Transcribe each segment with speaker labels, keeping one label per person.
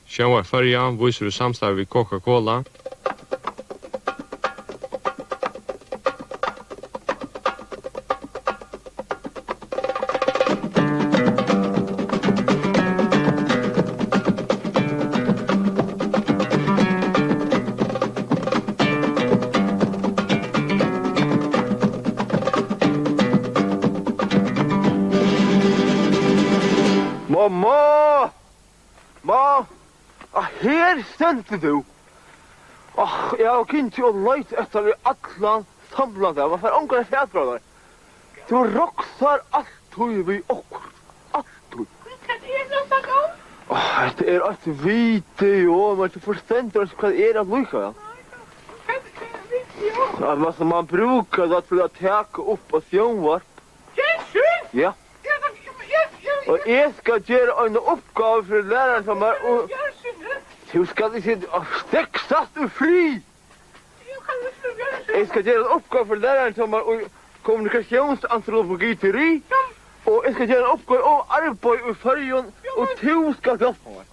Speaker 1: Sjónvarp Føroya vísir samstarv við Coca-Cola.
Speaker 2: Mamma! Ma! Her stendte du. Jeg har kynnt til å leite etter atlan samlande. Hva for anker er fjædrar? Du roksar alt vi okkur. Alt hui. Det er et video, men du forstender ikke hva det er at lykka, ja. Hva som man brukar det til å teka opp av sjónvarp.
Speaker 3: Jesus!
Speaker 2: Ja. Og jeg skal gjøre en oppgave for læreren som er og... Du skal ikke... Stekk satt du fri! Jeg skal gjøre en oppgave for læreren som er og kommunikasjonsantropologiteri. Og jeg skal gjøre en oppgave om arbeid i Føroyen, og du skal hjelpe meg.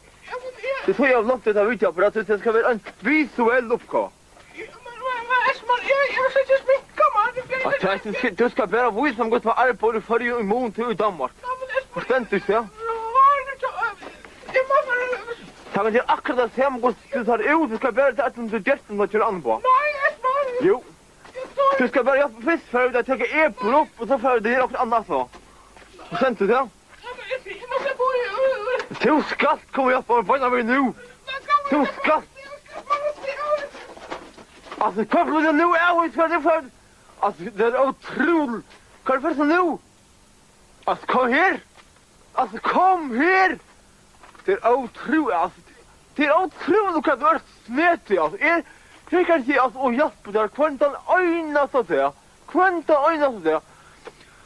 Speaker 2: Det tror jeg har lagt dette videoapparatet, så det skal være en visuell oppgave. Du skal bare vise om godt med arbeid i Føroyen og mån til i Danmark. Forstår du, ja? Det er akkurat det samme godt du tar ut, du skal bare ta et du gjør som du kjører an på. Jo. Du skal bare hjelpe fisk for å ta epler opp, og så får du gjøre noe annet så. Forstår du, ja? Du skal komme hjelpe meg på meg nå. Du skal. Altså, kom du nå, jeg vet hva det. Altså, det er utrolig. Hva er det først nå? Altså, kom her. Altså, kom her! Det er utrolig, altså. Det er utrolig hva du er snetig, altså. Jeg kan si, altså, å hjelpe deg, kventan øynast av det. Kventan øynast av det.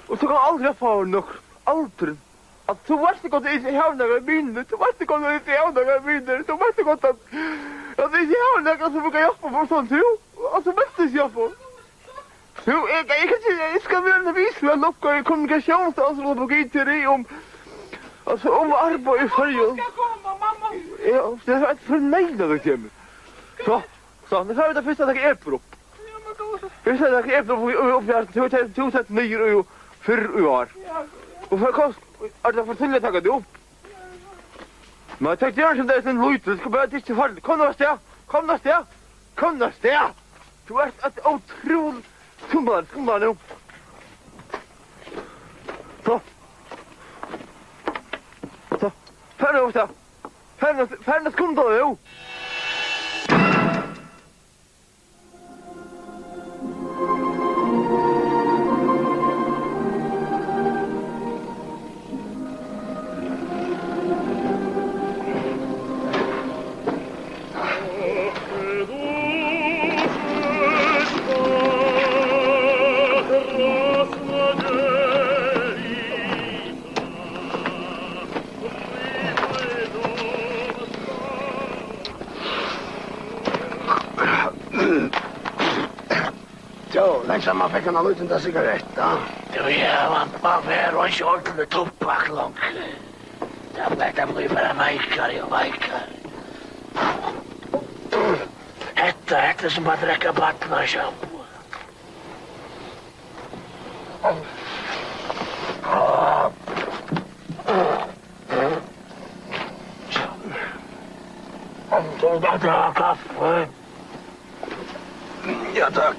Speaker 2: Og så kan aldri få nok. Aldri. Altså, du vet ikke at jeg ikke har noe minner. Du vet ikke at jeg ikke har noe minner. Du vet ikke at jeg ikke har noe som kan hjelpe for sånn, du. Altså, vet du ikke hjelpe. Jo, jeg kan ikke, jeg skal være en visuell oppgave i kommunikasjonsantropologiteri om... Altså, om arbeid i Føroyen. Ja, det er et fornøyde det kommer. Så, nå får vi det først at jeg eper opp. Først at jeg eper opp her, 2009 og 4 år. Og for hva er det for tillit jeg det opp? Men jeg tenkte gjerne som det er sånn løyte, det skal bare ikke farlig. Kom nå sted, kom nå sted, kom nå sted. Du er et utrolig skummer nå. Så. Färnas kunder, jo!
Speaker 4: Så man fick en liten cigarett, ja. Jag var bara med och inte ordentligt tobak långt. Det blir bara majkare och majkare. Hetta som att dricka vatten och shampoo. Du ska ta kaffe? Ja, tack.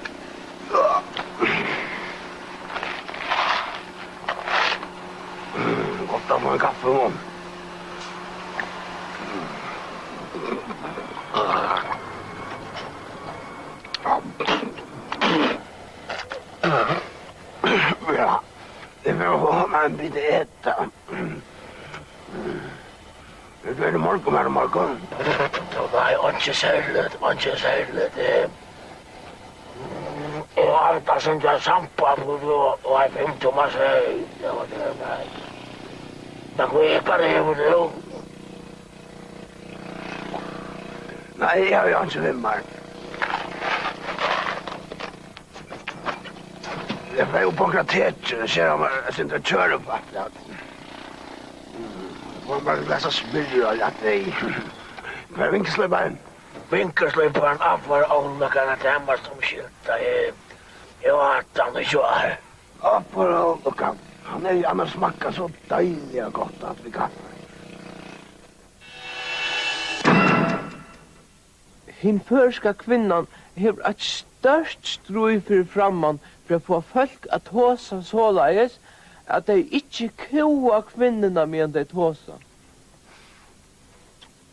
Speaker 4: Gott att få en kaffe om. Ja, det får vara med en bit äta. Det är morgon. Det var inte särskilt. Jag har inte sånt där sampa och jag fick en massa höjd. Det var det där. Det kvekar över det. Nej, jag har inte vimmar. Jag får ju på kratet och ser om jag inte kör upp vattnet. Man bara läsa smyr och att det Hva vinkesløperen? Vinkesløperen avvar ålnøkene til hemma som skilta. Jeg var han ikke var. Avvar ålnøkene. Han annars smakka så deilig og godt at vi kaffe.
Speaker 2: Hin førska kvinnan hever et størst strøy for framman for å få folk at tåsa såleis at de ikke koa kvinnerne medan de tåsa.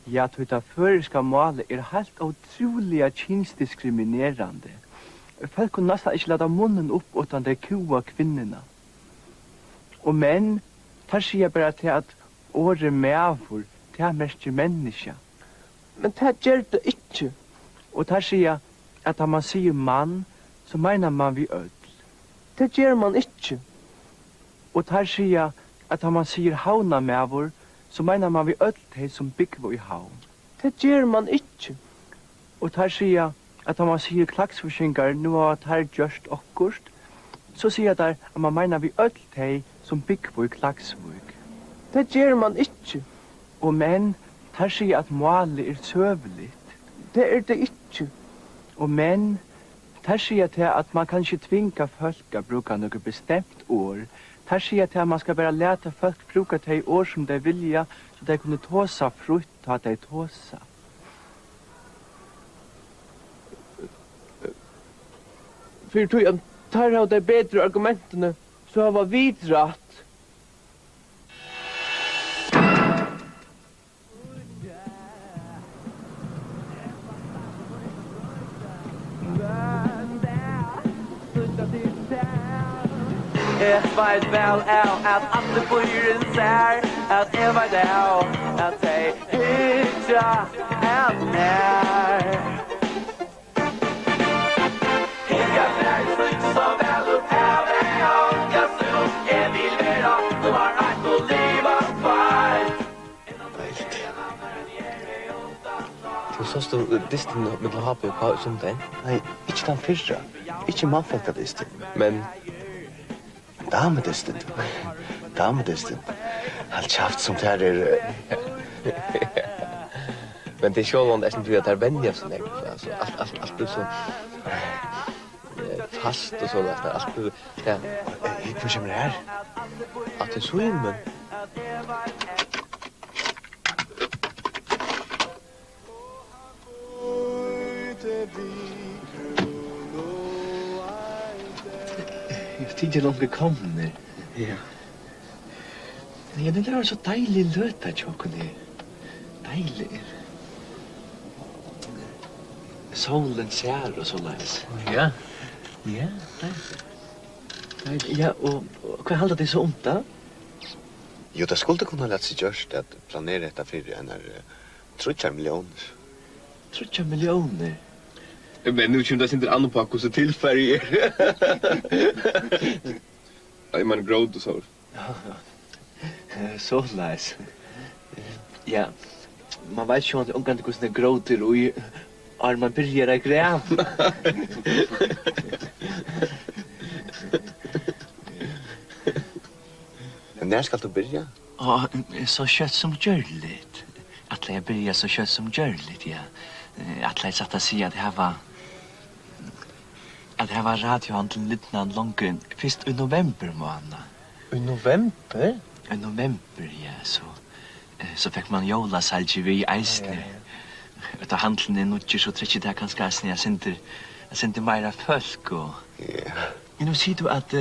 Speaker 3: Ja, det føriska målet helt utrolig kjønnsdiskriminerande. Folk kunne nesten ikke lade munnen opp utan de koa kvinnerna. Og menn, tar sier bare til at året mævor, det er mest menneske.
Speaker 2: Men det gjør det ikke.
Speaker 3: Og tar sier at når man sier mann, så mener man vi ødel.
Speaker 2: Det gjør man ikke.
Speaker 3: Og tar sier at når man sier havna mævor, så mener man vi ødel de som bygger i havn.
Speaker 2: Det gjør man ikke.
Speaker 3: Og tar sier at når man sier klagsforskyngar, nå har tar gjørst okkurst, så sier der at man mener vi ødel de som bygger i klagsvøk.
Speaker 2: Det gjør man ikke.
Speaker 3: Og men, tar sier at målet er søvligt.
Speaker 2: Det er det ikke.
Speaker 3: Og men, tar sier til at man kan ikke tvinga folk å bruka noe bestemt år. Tar sier til at man skal bare lete folk bruka de år som de vilja, så de kunne tåsa frutt at de tåsa.
Speaker 2: For tog jeg tar av de bedre argumentene, så har vi vidrat.
Speaker 5: Jeg vet vel at alle bøyren ser at jeg vet at jeg ikke er nær. Jeg skal være slik så vel opp her ved håndkast ut. Jeg vil være du har rett å leve feil.
Speaker 6: Du sås du distin med HP og hva som den? Nei, ikke den fyrre. Ikke mannfolkadistin. Men damedistin. Allt kjaft som det här är... Men det är självande är som du att det här vänjer sig längre. Alltså, allt blir så... fast och så. Allt blir... Ja. Hur kommer det här? Att det är så in, men... Jag tycker långt kommer. Ja. Ja, det där är så dejlig löta, tjockoli. Dejlig. Solen ser och så läs. Ja. Ja, dejlig. Ja, och vad håller det så ont då? Jo, det skulle kunna lätt sig just att planera detta för en 3 miljoner. 3 miljoner? Men nu kommer det inte an på hur så tillfälligt är.
Speaker 1: Är man gråd och så?
Speaker 6: Ja. Så läs. Ja. Man vet ju inte om det går gråter och är man börjar gräva. När ska du börja? Ja, så kött som görligt. Att jag börjar så kött som görligt, ja. Att jag satt att säga att det var radiohandeln littnan långt först i november månad. I november? I november, ja, så fick man jola salgi vi eisne. Utta handeln är nog så träckigt där kanske eisne jag sände mera folk och... Ja. Nu ser du att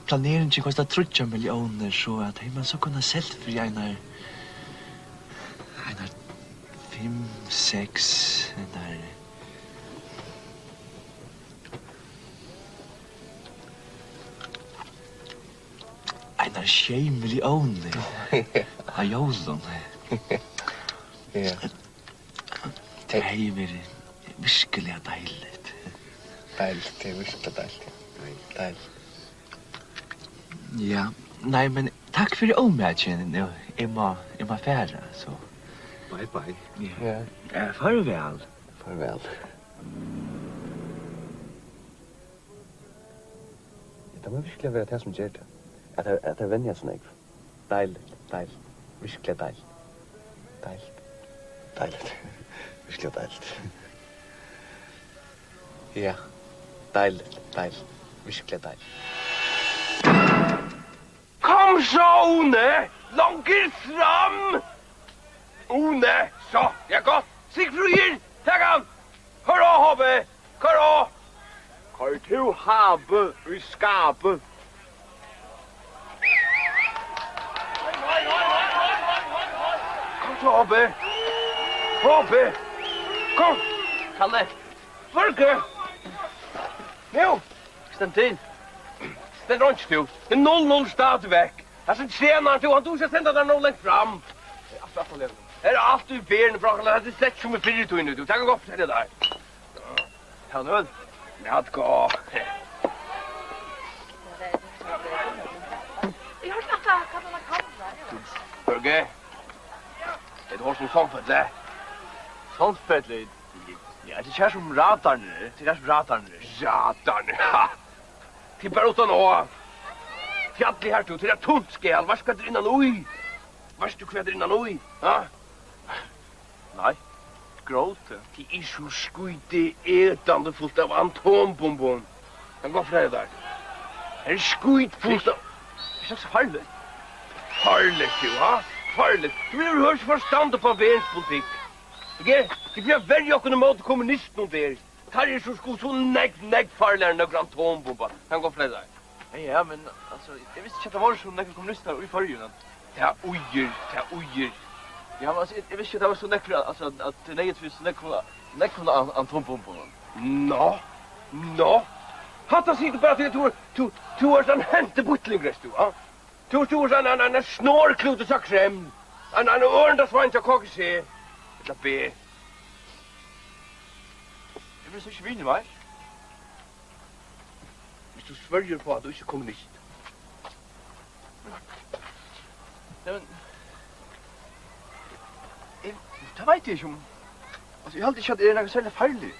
Speaker 6: planeringen kostar 3 miljoner så att man så kunna sälja för en 5, 6, där... Einar 6 miljoner. Av jolun. Ja. Det är ju virkelig deiligt. Deiligt, det är virkelig deiligt. Ja, nej, men tack för omärken nu. Jag må färra, så. Bye, bye. Ja. Farväl. Farväl. Det må virkelig være det som gjør det. At det vender sånn, ikke? Deilig. Virkelig deilig. Deiligt. Virkelig deiligt. Ja, deiligt. Virkelig deiligt.
Speaker 2: Kom så, One! Langer fram! One, så, ja godt. Sigfrøyer, takk han! Hurra, Habe! Hurra! Hør til Habe i skapet. Kom så, Habe! Habe! Kom!
Speaker 3: Kalle,
Speaker 2: Børge! Nu!
Speaker 3: stand in.
Speaker 2: Ständ runt du. Det är 0-0 stadigväck. Jag sen tjänar du. Han tog sig sända där 0 längst fram. Här är allt i benen, Frank. Det är slätt som en fyrtog nu. Du tar gå upp till det där.
Speaker 3: Ja, nu.
Speaker 2: Ja, det går.
Speaker 7: Jag har sagt att kan man kalla.
Speaker 2: Børge. Det har som samfället.
Speaker 3: Såntfället. Ja, det känns som ratarna. Det är som ratarna.
Speaker 2: Satan. Till bara utan å. Fjallig här till det tunt skäl. Var ska du innan oj? Var ska du kväder innan oj? Ja?
Speaker 3: Nej. Gråte.
Speaker 2: Det är så skujte ätande fullt av atombombon. Han går för det där. Är skujt fullt av...
Speaker 3: Det känns farligt.
Speaker 2: Farligt, du, ha? Farligt. Du vill ju hörs förstånd på världspolitik. Okej? Det blir väldigt okkur mot kommunisten där. Tar är så sko så negg farligare än några atombomba. Han går för det där.
Speaker 3: Ja, men alltså, jag visste inte att det var så mycket kommunister i Føroyingurin.
Speaker 2: Ja, ojer.
Speaker 3: Ja, men alltså, jag visste inte att det var så mycket, alltså, att det läget finns så mycket atombomber.
Speaker 2: Nå. Hatta sig inte bara till att du har sån häntebuttlingres, du, ha? Du har en snorklot och sakrem. En örndasvant jag kakar sig. Ett B.
Speaker 3: Jag vill så inte vinna mig.
Speaker 2: Hvis du svärger på att du inte är kommunist.
Speaker 3: Nej, men... Det vet jag inte om... Alltså, jag har alltid känt att det är något särskilt farligt.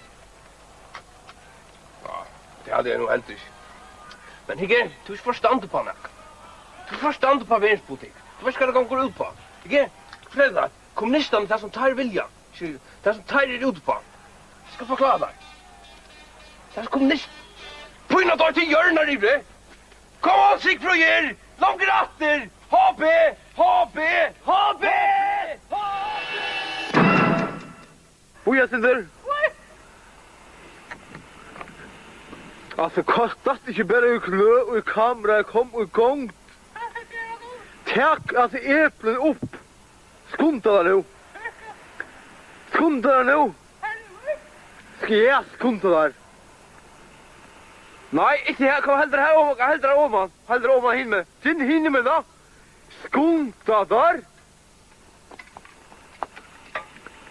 Speaker 2: Ja, det hade jag nog helt inte. Men Higge, du har förstånd på något. Du har förstånd på världspolitik. Du vet vad det går ut på. Higge, föräldrar, kommunisterna är det som tar vilja. Det som tar er ut på. Jag ska förklara dig. Det är kommunist. Pynna dig till hjörnar i det. Kom on, Sigfrøyer! Långt ratter! HB! Boja Sinder! Alltså, kastas inte bara i knö och i kamera, kom och igång. Tack, alltså äpplen upp. Skunda dig nu. Ska jag skunda där? Nej, inte här. Kom hellre här hellre om man hinner. Hinner med då. Skunda där.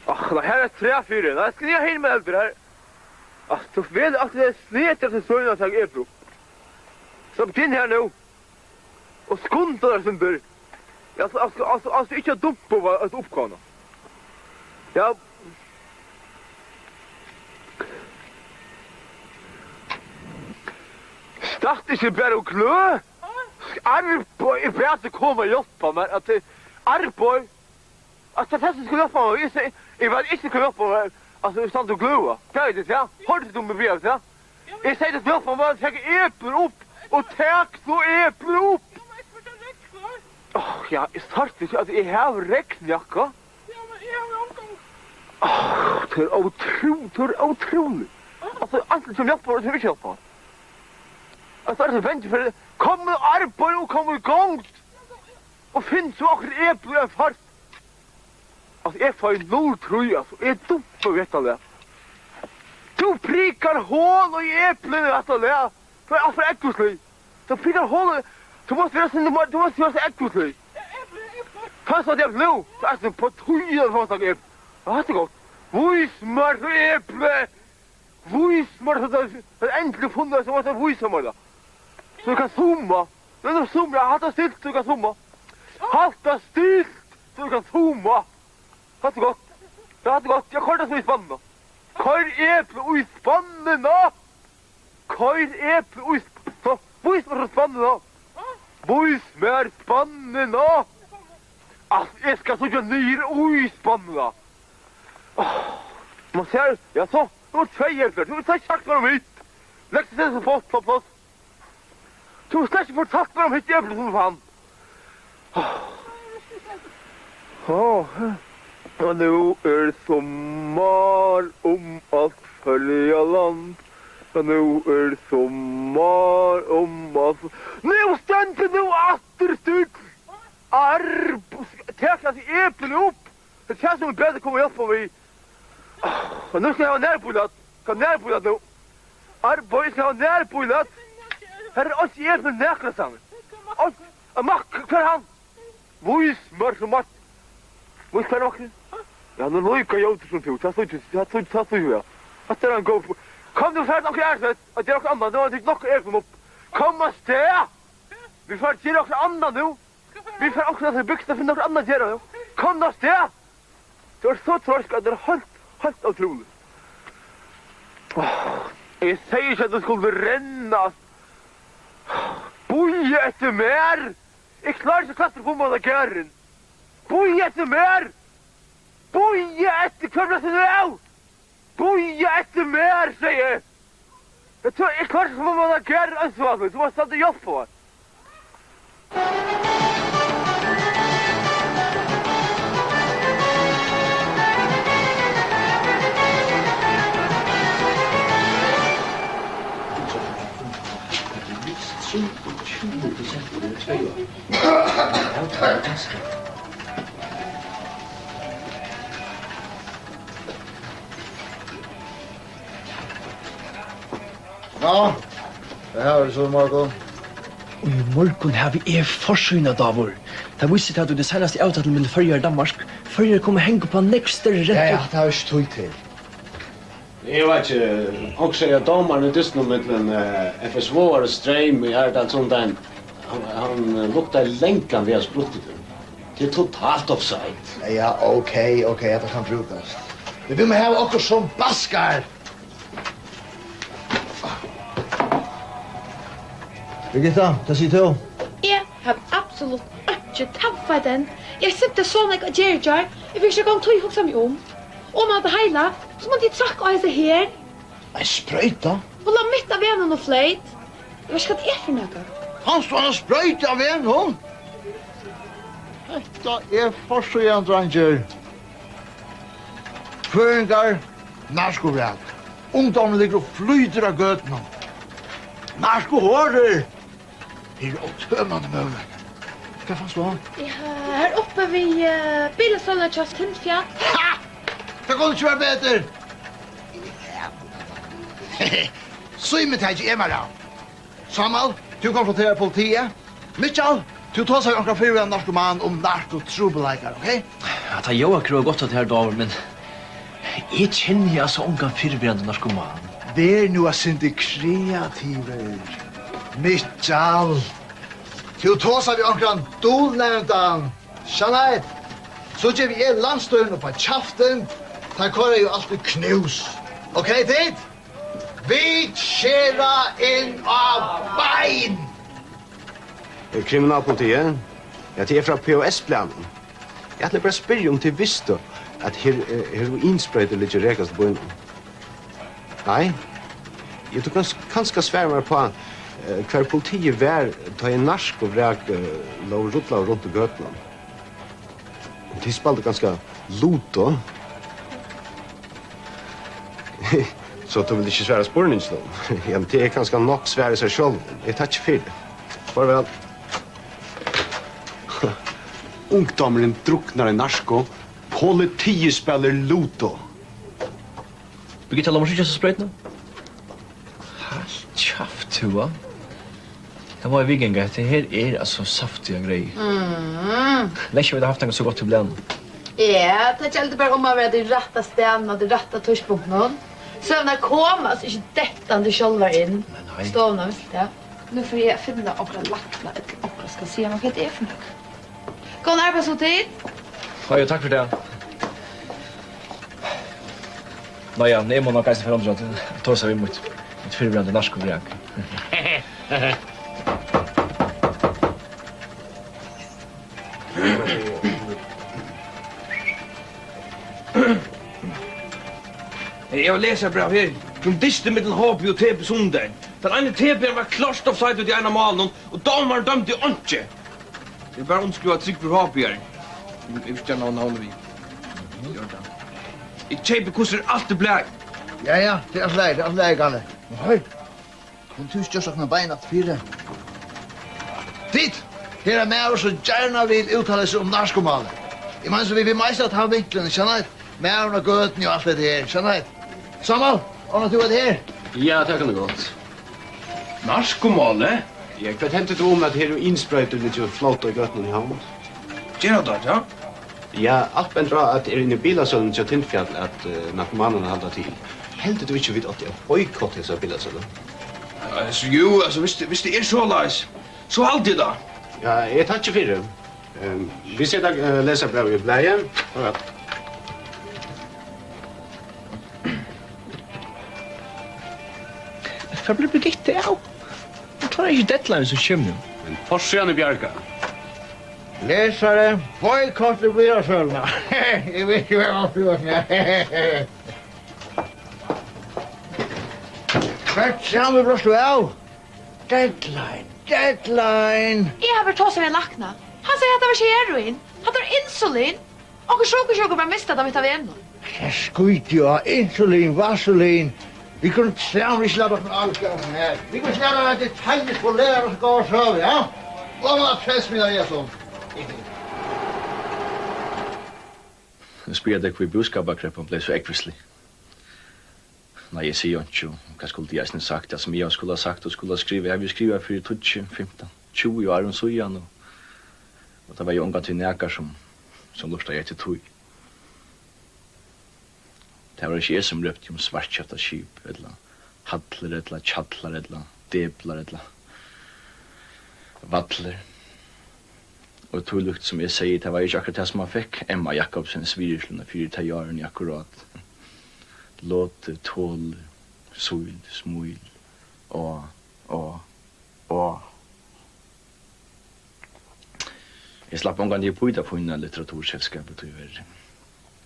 Speaker 2: Ach, det här är 3-4. Nej, ska jag hinna med hellre här. Ach, du vet att det är snett efter söjna att jag är bro. Så begynn här nu. Och skunda där som bör. Alltså inte dumpa på att uppkana. Ja. Start ikke bare å klø. Arbeid er bare til å komme og hjelpe meg. At arbeid... At det som skulle hjelpe meg. Jeg vet ikke hva hjelpe meg. Altså, jeg stand og gløa. Hva er det, ja? Hørte du med brevet, ja? Jeg sier det til hjelpe meg å ta epler opp. Og ta så epler opp. Ja, jeg starter ikke at jeg har regnjakka.
Speaker 7: Ja, men jeg har omgang.
Speaker 2: Det er utrolig. Altså, alt som hjelper meg, det er ikke hjelpe meg. Alltså är det vänta för kom med arbeid och kom igång. Och finn så akkurat äpple en fart. Alltså jag får 0-3 alltså. Jag är dum på detta där. Du prickar hål i äpplen i detta där. För äggosly. Du prickar hål. Du måste göra så äggosly. Fast att jag nu. Så är det på 3 fast att jag. Vad är gott? Vujsmör och äpple. Vujsmör så det äntligen funnits så måste vujsmör då. Så du kan zooma. När du zoomar, halta stilt så du kan zooma. Halta stilt så du kan zooma. Har det gått? Det har gått. Jag kollar så i spannen. Kör äpple och i spannen då. Kör äpple och i spannen. Boys med spannen då. Boys med spannen då. Alltså, jag ska så jag ner och i spannen då. Man ser, ja så, det var 2 epler, du har slett sagt meg om hit. Lekte seg så fått på plass. Du har slett ikke fortalt meg om hit epler som fan. Og nu sommar alt følge land. Og nu sommar alt... Nu stendte nu atterstug! Tek at eplene opp! Det kjennes som bedre kommer hjelp på meg. Og nu skal jeg ha nærboilat. Skal nærboilat nu. Arbeid skal ha nærboilat. Her også eplene nærkere sammen. Makk, hver han? Vois, mørk og matt. Vois, hver makk? Ja, nu lykker jeg ut som fjord. Det er jo. At det er en god... Kom du ferdig noe ærset, at det er noe annet. Nå har jeg nok eplene opp. Kom og sted! Vi får til noe annet nu. Vi får også til bygsta for noe annet gjøre nu. Kom og sted! Det var så tråsk at det er helt utrolig. Jeg sier ikke at det skulle rennes. Boie etter mer! Jeg klarer ikke å klatre på meg av gæren. Boie etter mer! Boie etter hver plass du er! Boie etter mer, sier jeg! Jeg klarer ikke å få meg av gæren ansvaret, så må jeg stadig hjelp på meg.
Speaker 8: Ja, det här är så morgon.
Speaker 6: I morgon har vi forsøgna davor. Det viser til at det senaste avtalen med Føroyar og Danmark. Føroyar kommer henge på nekst større rente.
Speaker 8: Ja, det har ikke tog til.
Speaker 9: Jeg vet ikke, også er domaren i dysten mellom FSV og Streim i Erdal Sundagen. Han lukter lenkan vi har spruttet. Det er totalt offside.
Speaker 8: Ja, okej, det kan brukas. Men vi må ha också som baskar. Birgitta, det sier du?
Speaker 7: Jeg har absolutt ikke tappet den. Jeg sitter sånn jeg gjør. Jeg vil ikke gang tog hoksa meg om. Om alt det hele, så må de trakke av seg her.
Speaker 8: En sprøyta?
Speaker 7: Og la mitt av vennen og fløyt. Jeg vet ikke hva det er for noe.
Speaker 8: Han står en sprøyta av en hon. Detta er forsøgjen, dranger. Føringar, narskovrek. Ungdommen ligger og flyter av gøtene. Narskohårer. Det er åttømmende mulig. Hva fanns du han?
Speaker 7: Ja, her oppe ved bilesånda Kjøs Tindfjall.
Speaker 8: Ha! Det går ikke være bedre. Så imiterer jeg meg da. Samal, du konfronterer politiet. Mitchell, du tar seg omkring fyrir en narkoman om narkotrobeleikar, ok?
Speaker 6: Ja, det er jo akkurat godt at det her damer, men jeg kjenner altså omkring fyrir narkoman.
Speaker 8: Det er nu at synde kreativer. Mitchell, du tar seg omkring dolnevndan. Sjaneit, så gjør vi landstøyren på kjaften. Der kører jo alltid knus. Ok, tid? Vi kjera inn av bein!
Speaker 9: Kriminalpolitiet? Ja, det er fra POS-planen. Jeg ætler bare spørre om til visste at heroinsprøyter ligger rekast på innom. Nei, jeg tror kanskje svære meg på hver politiet vær ta en narsk og vrek lov ruttla rundt i gøtene. De spalte ganske luto. Så du vil ikke svære spørningsnån. Ja, det er ganske nok svære seg selv. Jeg tar ikke fyr. Farvel. Ungdommeren druknar i narsko. Politiet spiller luto.
Speaker 6: Birgitta, la meg ikke så sprøyt nå. Halt kjaft, hva? Det var i vigenga. Det her er altså saftige greier. Lenge vi har haft en så godt til blant.
Speaker 7: Ja, det gjelder bare om å være de rette stedene og de rette tørspunktene. Søvnene kommer, altså ikke dettende kjolver inn.
Speaker 6: Nei.
Speaker 7: Stående, ja. Nå får jeg finne akkurat lakna, eller akkurat skal si hva det er for noe. God arbeidstid.
Speaker 6: Ja, takk for det. Nå ja, jeg må nok eisen for andre at jeg tar seg imot et fyrirbrande narsk og vrek.
Speaker 10: Jag läser brev här. Från diste mellan HP och TP Sundagen. Den ena TP var klart offside ut i ena malen och domaren dömde inte. Det är bara omskrivet tryck för HP här. Jag vet inte någon vi. Jag köper kurser allt det blir.
Speaker 8: Ja, det är läge, Galle. Hej. Hon tyst just några bein att fyra. Dit! Här är med så gärna vill uttala sig om narkomaler. Jag menar så vi mest att ha vinklen, känner med och göten och allt det här, känner Samal, och du är det här?
Speaker 9: Ja, det kan det gott.
Speaker 10: Narkomale?
Speaker 9: Ja, vad hände det om att heroinspröjter lite flauta i götten i hamn?
Speaker 10: Gör det, ja?
Speaker 9: Ja, allt bändra att inne i bilasölden till Tindfjall att narkomanerna håller till. Helt du inte vet att jag bojkott dessa bilasölden?
Speaker 10: Alltså, jo, alltså, visst det är så lejs. Så alltid då.
Speaker 9: Ja, jag tar inte för det. Vi sätter läsa brev i bläjen. Ja.
Speaker 6: Vad blir det ditt av? Jag tror inte deadline så kommer.
Speaker 9: Men Forsjön i Bjärka.
Speaker 8: Läsare, bojkott i bilasölderna. Jag vet inte vad jag får. Vart samma blåst du av? Deadline.
Speaker 7: Jag har varit tåsig med lakna. Han säger att det var inte heroin. Han tar insulin. Och sjuker bara mistat av mitt av ännu.
Speaker 8: Jag skiter ju insulin, vaselin. Vi kunde inte slämma från alkoholen här. Vi kunde slämma att det tajligt på lära och gå oss över, ja? Vad var press mina resor?
Speaker 6: Nu spyr jag vid budskapakreppen blev så äckvislig. Nej, jag säger inte. Vad skulle jag inte sagt? Det som jag skulle ha sagt och skulle ha skrivit. Jag vill skriva för 20, 15, 20 år så igen. Och det var ju unga till näkar som lustade jag till tog. Det var inte jag som röpte om svartkjöpta skip, eller hattler, eller tjattlar, eller deblar, eller vattler. Och tog lukt som jag säger, det var inte akkurat det som man fick. Emma Jakobsens virslund, 4 jaren akkurat. Låt, tål, sol, smuil, och. Jag slapp omgående i pojta på innan litteratursällskapet och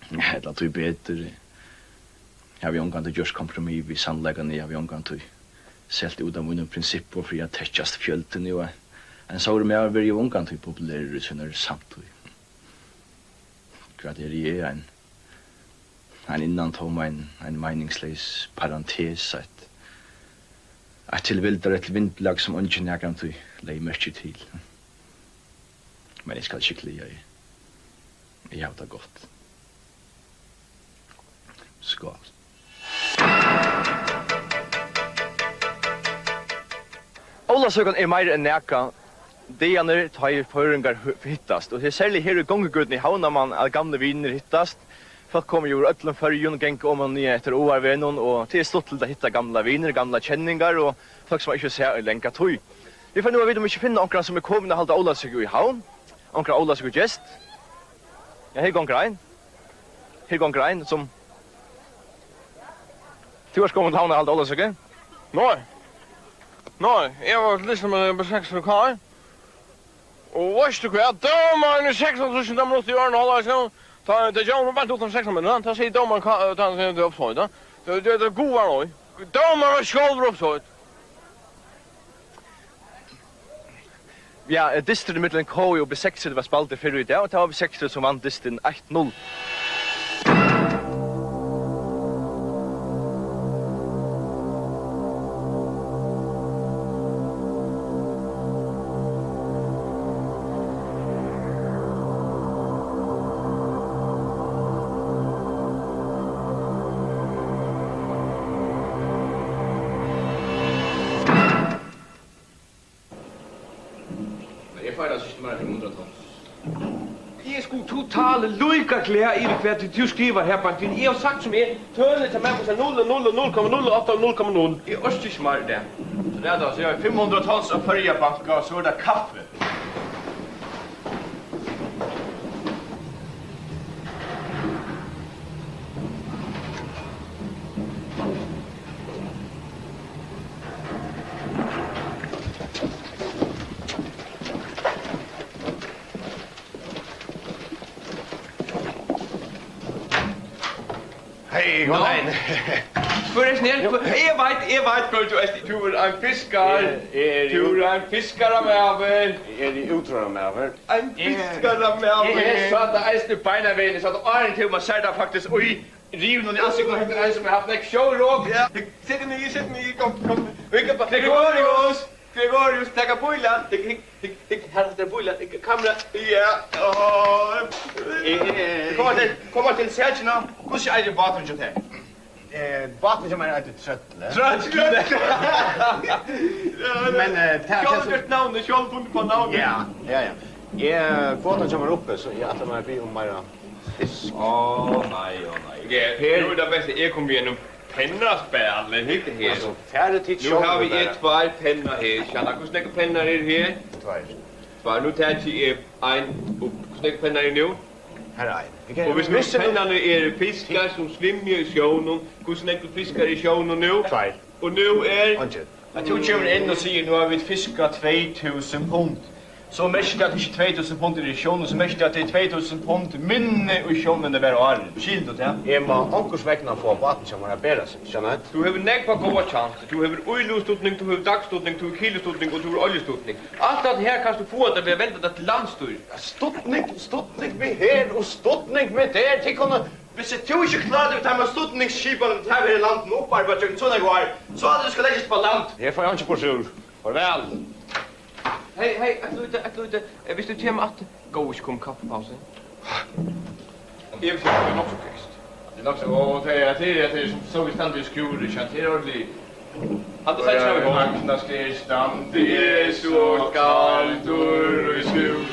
Speaker 6: eller att du bättre. Jag har omgående gjort kompromiss vid sannläggande, jag har omgående selt ut av mina principer för att täckast fjölten och en så är med varje omgående populär sådär samtidigt. Grad är en innantom en meningslös parentes att tillvildare ett vindlag som ungen jag kan till lägga märke till. Men jag ska skicklig jag har det gott. Skål. Ólavsøkan er meir enn næka. Deaner tar i Føroyingar hittast. Og det er særlig her i gongeguden i havna man alle gamle viner hittast. Folk kommer jo öllum Føroyun, genk om og nye etter ORV-nun, og det er stått til å hitta gamla viner, gamla kjenningar, og folk som ikke ser lenka tøy. Vi får nu vite om vi ikke finner onkran som er kommet og halda Ólavsøku i havn. Onkran Ólavsøku gest. Ja, her gonger ein som... Du har kommet til havn og halda Ólavsøku?
Speaker 2: Nej, jag var liksom med 6 lokal. Och vet du vad? Domaren är 6 000 minuter i öronen hålla sig. Det gör man bara utan 6 minuter. Han säger domaren kan det uppsåt. Det är goda då. Domaren ska uppsåt.
Speaker 6: Ja, distrin mellan K og B6 var spalt i fyrir i dag, og det var B6 som vann distrin 1-0.
Speaker 10: Jeg skulle totalt lykkeklær i hvert du skriver her, Bantin. Jeg har sagt som jeg, tønne til meg på 0,08 og 0,0. Jeg er også smart der.
Speaker 6: Så det er da, så jeg har 500 tons av Føroyabanka, og så er det kaffe.
Speaker 9: Hej, god dagen.
Speaker 1: Förresten, jag vet går du är du är en fiskare. Du är en fiskare med
Speaker 9: Det utrørende med over.
Speaker 1: en fiskare med. Så där är det beina vägen så att är inte man säger faktiskt oj riven och jag såg inte ens som jag haft näck show rock. Sitter ni kom. Vilka på Gregorius, tacka bulla. Det här är bulla. Kamera. Ja. Kommer till Sergio. Hur ska jag baten ju här?
Speaker 9: Baten som er alltid trøttle.
Speaker 1: Trött.
Speaker 9: Men
Speaker 1: Självklart namn, självklart på namn.
Speaker 9: Ja. Jeg båten som er oppe, så jeg atter meg be om mer fisk.
Speaker 1: Nej. Ja, nu är det bäst jag kommer igenom pennaspel, eller inte här.
Speaker 9: Altså, færre tid
Speaker 1: Nu har vi ett par pennar här. Tjena, hur snäcka pennar är det här? Tvär. Nu tar jag en upp. Hur snäcka pennar är det nu?
Speaker 9: Her er en.
Speaker 1: Och hvis pennarna är fiskar som svimmar i sjönen, hur snäcka fiskar i sjönen nu?
Speaker 9: Tvær.
Speaker 1: Och nu är...
Speaker 9: Anke.
Speaker 11: At du kommer inn og sier, nu har vi fiskat 2000 pund. Så mest at det ikke 2000 pund i sjånen, så mest at det 2000 pund minne i sjånen det var året. Skilt du det?
Speaker 9: Jeg må ankers vekkene få baten som er bedre, skjønner
Speaker 1: Du har nekva goda chanser. Du har oljustutning, du har dagstutning, du har kilostutning og du har oljestutning. Allt det här kan du få att vi väntar till landstyr.
Speaker 9: Stutning med her og stutning med der. Til kunne...
Speaker 11: Hvis jeg tror ikke klarer det med stutningsskipene til her i landet opparbeidet sånn jeg går, så hadde det skal legges på land.
Speaker 9: Jeg får ikke på sur. Farvel.
Speaker 1: Hej, att du visst du tema att gå och kom kaffepausen. Jag vet det nog så kvist. Det är också och det är som så vi stannar i skolan så det är ordentligt. Hade sagt så vi vaknar stam. Det är så kallt och i skolan.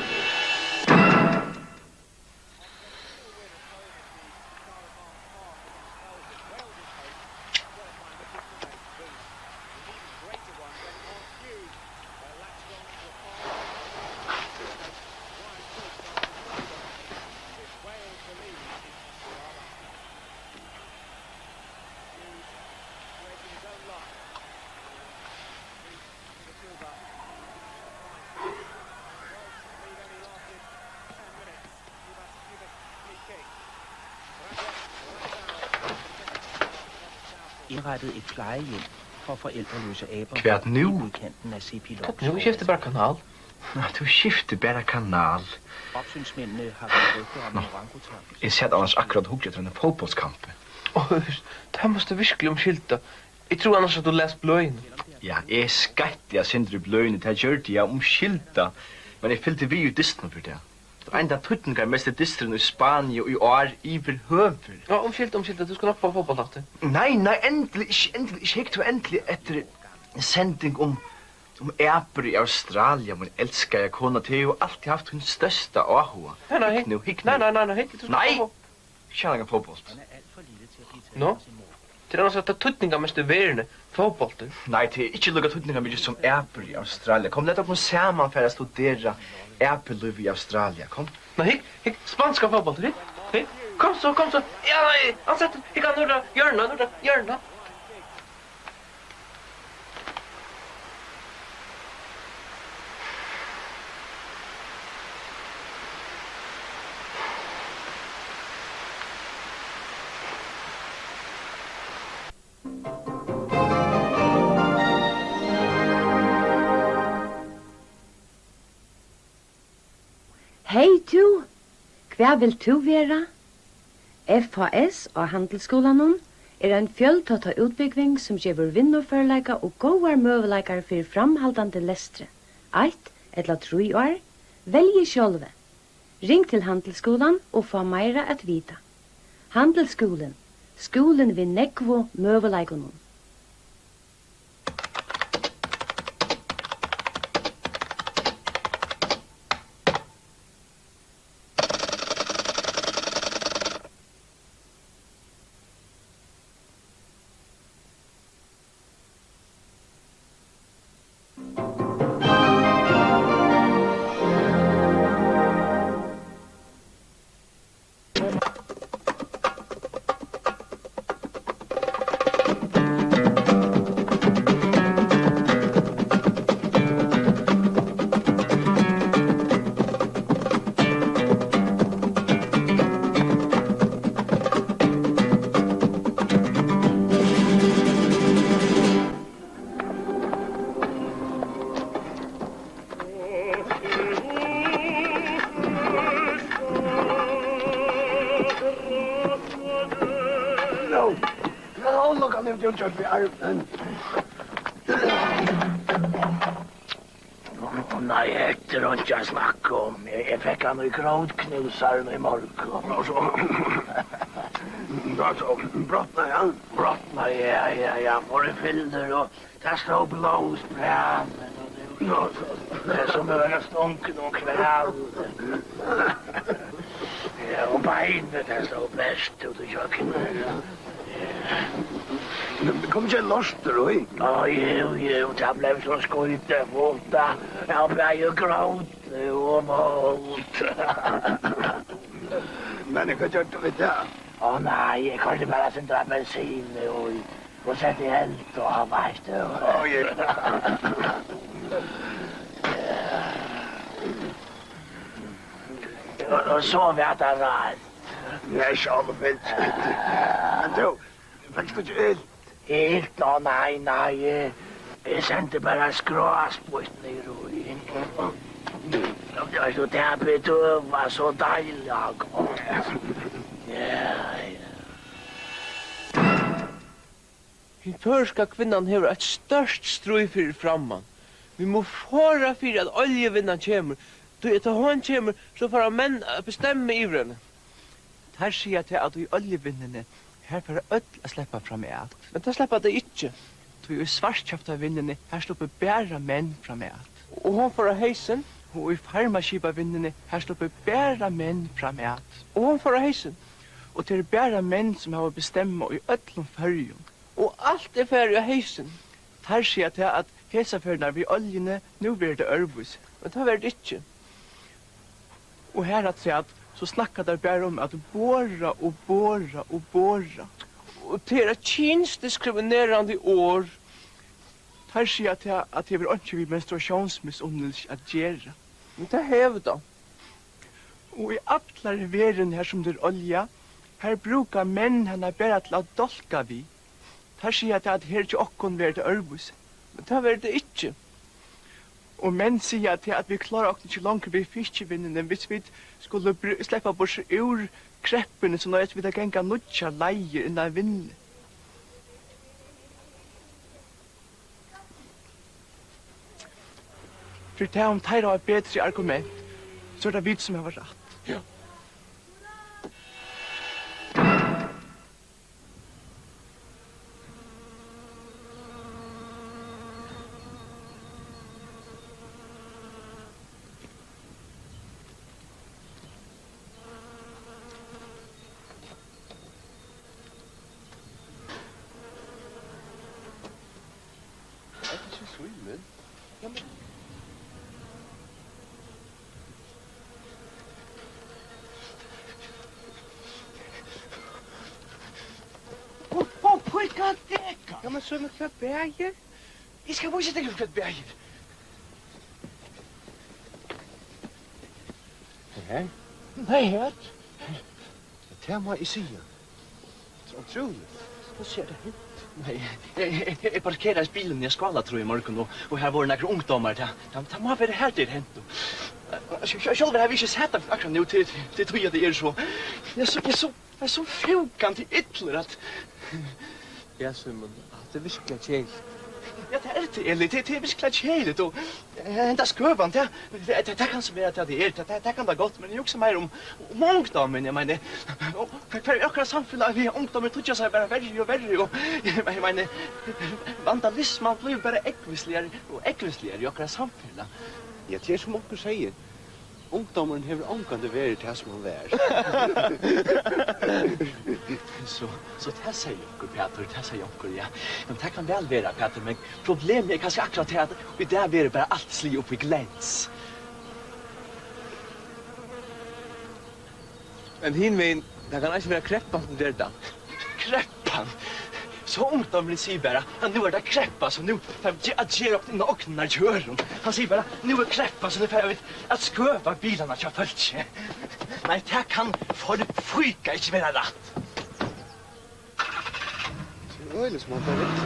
Speaker 12: Indrettet et plejehjem for forældreløse aber.
Speaker 6: Kvært nu?
Speaker 12: Udkanten af Sepilov.
Speaker 6: Nu skifter bara kanal. Nej, du skifter bara kanal.
Speaker 12: Opsynsmændene har været rygter om en orangutang.
Speaker 6: Jeg ser annars akkurat hugget til en fotbollskamp.
Speaker 10: Det måste virkelig omskilta. Jeg tror annars at du läst blöjn.
Speaker 6: Ja, jeg skætti jeg sindri bløyne til at gjøre det jeg omskilta. Men jeg fyllte vi jo distene for det. Det er enda tutningar mest distren i Spania og i år iver høver.
Speaker 10: Ja, omskilta. Du skal nok på fotballtakte.
Speaker 6: Nei, endelig. Ikke hekk du endelig etter en sending om æper i Australia. Men elskar jeg kona til jo alltid haft hun største ahua.
Speaker 10: Nei, hekk. Du skal på.
Speaker 6: Kjærlega fotboll.
Speaker 10: Nå? Det er annars at det tutningar mest verene fotbollter.
Speaker 6: Nei, det er ikke lukka tutningar mykje som æper i Australia. Kom, lett opp noe saman for å studera æperliv i Australia. Kom.
Speaker 10: Nei, hekk. Spanska fotbollter, hekk. Kom så. Ja, nei, ansett. Hekk han nordra hjørna.
Speaker 13: Hei du, hva vil du være? FHS og Handelsskolan er en fjøltata utbygging som gjør vinnerførleika og gåar møveleikar for framhaldande lestre. 1 eller 3 år, velge sjølve. Ring til Handelsskolan og få meira at vita. Handelsskolen, skolen vi nekvo møveleikonon.
Speaker 4: Han är ju kört vid armen. Nej, det är inte jag snackar om. Jag fick han i gråtknusaren i morgon. Så brottnar han? Brottnar, ja. Var det filter och där slår blåsbranden. Det är som över stånken och kväll. Ja, och beinet där slår bäst ut i köket. Det kom inte loster, oj? Ja, jo, det blev så skojte fota. Jag blev ju gråt och målt. Men jag kan inte veta. Åh nej, jag kan inte bara sända bensin och sätta i eld och ha vajst. Och så vet jag rätt. Nej, Charlotte. Men du, fick du inte eld? Eld? Nå, nej. Jag sände bara skråsport ner i. Så det bedövar så dejligt. Ja.
Speaker 3: Den förska kvinnan har ett störst strøy för framman. Vi må fara för att oljevinnan kommer. Då är det hon kommer så får män bestämma i henne. Här ser jag till att i oljevinnene här får öll att släppa fram allt. Men det släpper det inte. Då i svartkjöpta vinnene här slipper bara män fram allt. Och hon får heisen. Og i farmaskipavinnene her slipper bare menn fram at. Og hon får heisen. Og det bare menn som har bestemma i öllum Føroyum. Og alt ferdig av heisen. Her sier jeg til at hesaførene ved oljene nå blir det ørbus. Men det var det ikke. Og her at sier at så snakker det bare om at båra og båra og båra. Og det er kjønnsdiskriminerende år. Her sier jeg til at det vil ikke vi menstruasjonsmisunnelse at gjøre. Men det hever da. Og i atler veren her som det er olja, her brukar menn henne bare til å dolka vi. Her sier jeg til at her ikke okkon vil det ørbus. Men det vil det ikke. Og menn sier til at vi klarer okkon ikke langt ved fiskevinnene hvis vi skulle slippe bort ur kreppene så nå er vi da genga nutja leier innan vinnene. For det om teir har et bedre argument, så er det vi som har vært rett. Ja.
Speaker 6: Det er ikke så ille. Ja, men...
Speaker 3: Ja, men så er det klart bæger. Jeg skal vise deg klart bæger.
Speaker 9: Her?
Speaker 3: Nei, her.
Speaker 9: Det må jeg si. Det er utrolig.
Speaker 3: Hva ser det hit?
Speaker 6: Nei, jeg parkerer bilen i skala, tror jeg, i morgen, og her var noen ungdommer. Det må være her det er hent. Selv har vi ikke sett det akkurat nå til tog at det er så. Jeg er så fjokant i ytler at...
Speaker 3: Ja, Simon, det er virkelig kjeilig.
Speaker 6: Ja, det er det, Eli. Det er virkelig kjeilig. Og enda skøvan, det kan som være at det er. Det kan da godt, men jeg også mer om ungdommen, jeg mener. Hver akkurat samfunnet vi ungdommer tutja seg bare verre og verre. Og jeg mener, vandalismen blir bare ekvisligere og ekvisligere i akkurat samfunnet.
Speaker 9: Ja, det er som onker sier. Ungdommen hever omgående vært det som han vær.
Speaker 6: Så det sier onker, Peter, det sier onker, ja. Men det kan vel være, Peter, men problemet er kanskje akkurat til at vi der vil bare alt sli opp i glens.
Speaker 3: Men hinveien, det kan ikke være kreppan som det da.
Speaker 6: Kreppan? Så ungdommen sier bare, nu er det kreppa, så nu får vi at gjøre opp denne åknene kjøren. Han sier bare, nu er kreppa, så nu får vi at skøva bilarna kjør følge. Nei, det kan for fyka ikke være rett.
Speaker 9: Det er øyelig som han tar rett.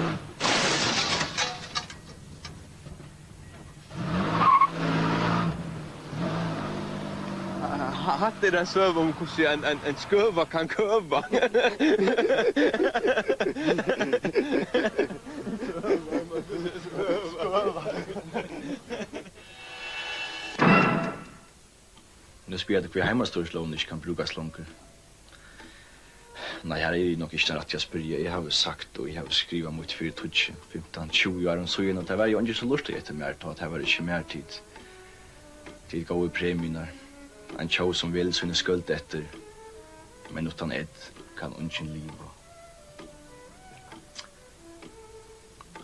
Speaker 3: hatt er en søv om hvordan en skøva kan køva.
Speaker 6: Nu spyr jeg hver heimastorsloven ikke kan brukes langt. Nei, her er nok ikke rett jeg spyr. Jeg har sagt og jeg har skrivet mot 4-20, 15-20 år så igjen, og det var jo ikke så lustig etter mer, at det var ikke mer tid. Tid gav i premierna. En tjau som vil sine skuld etter, men utan ett kan ungen liva.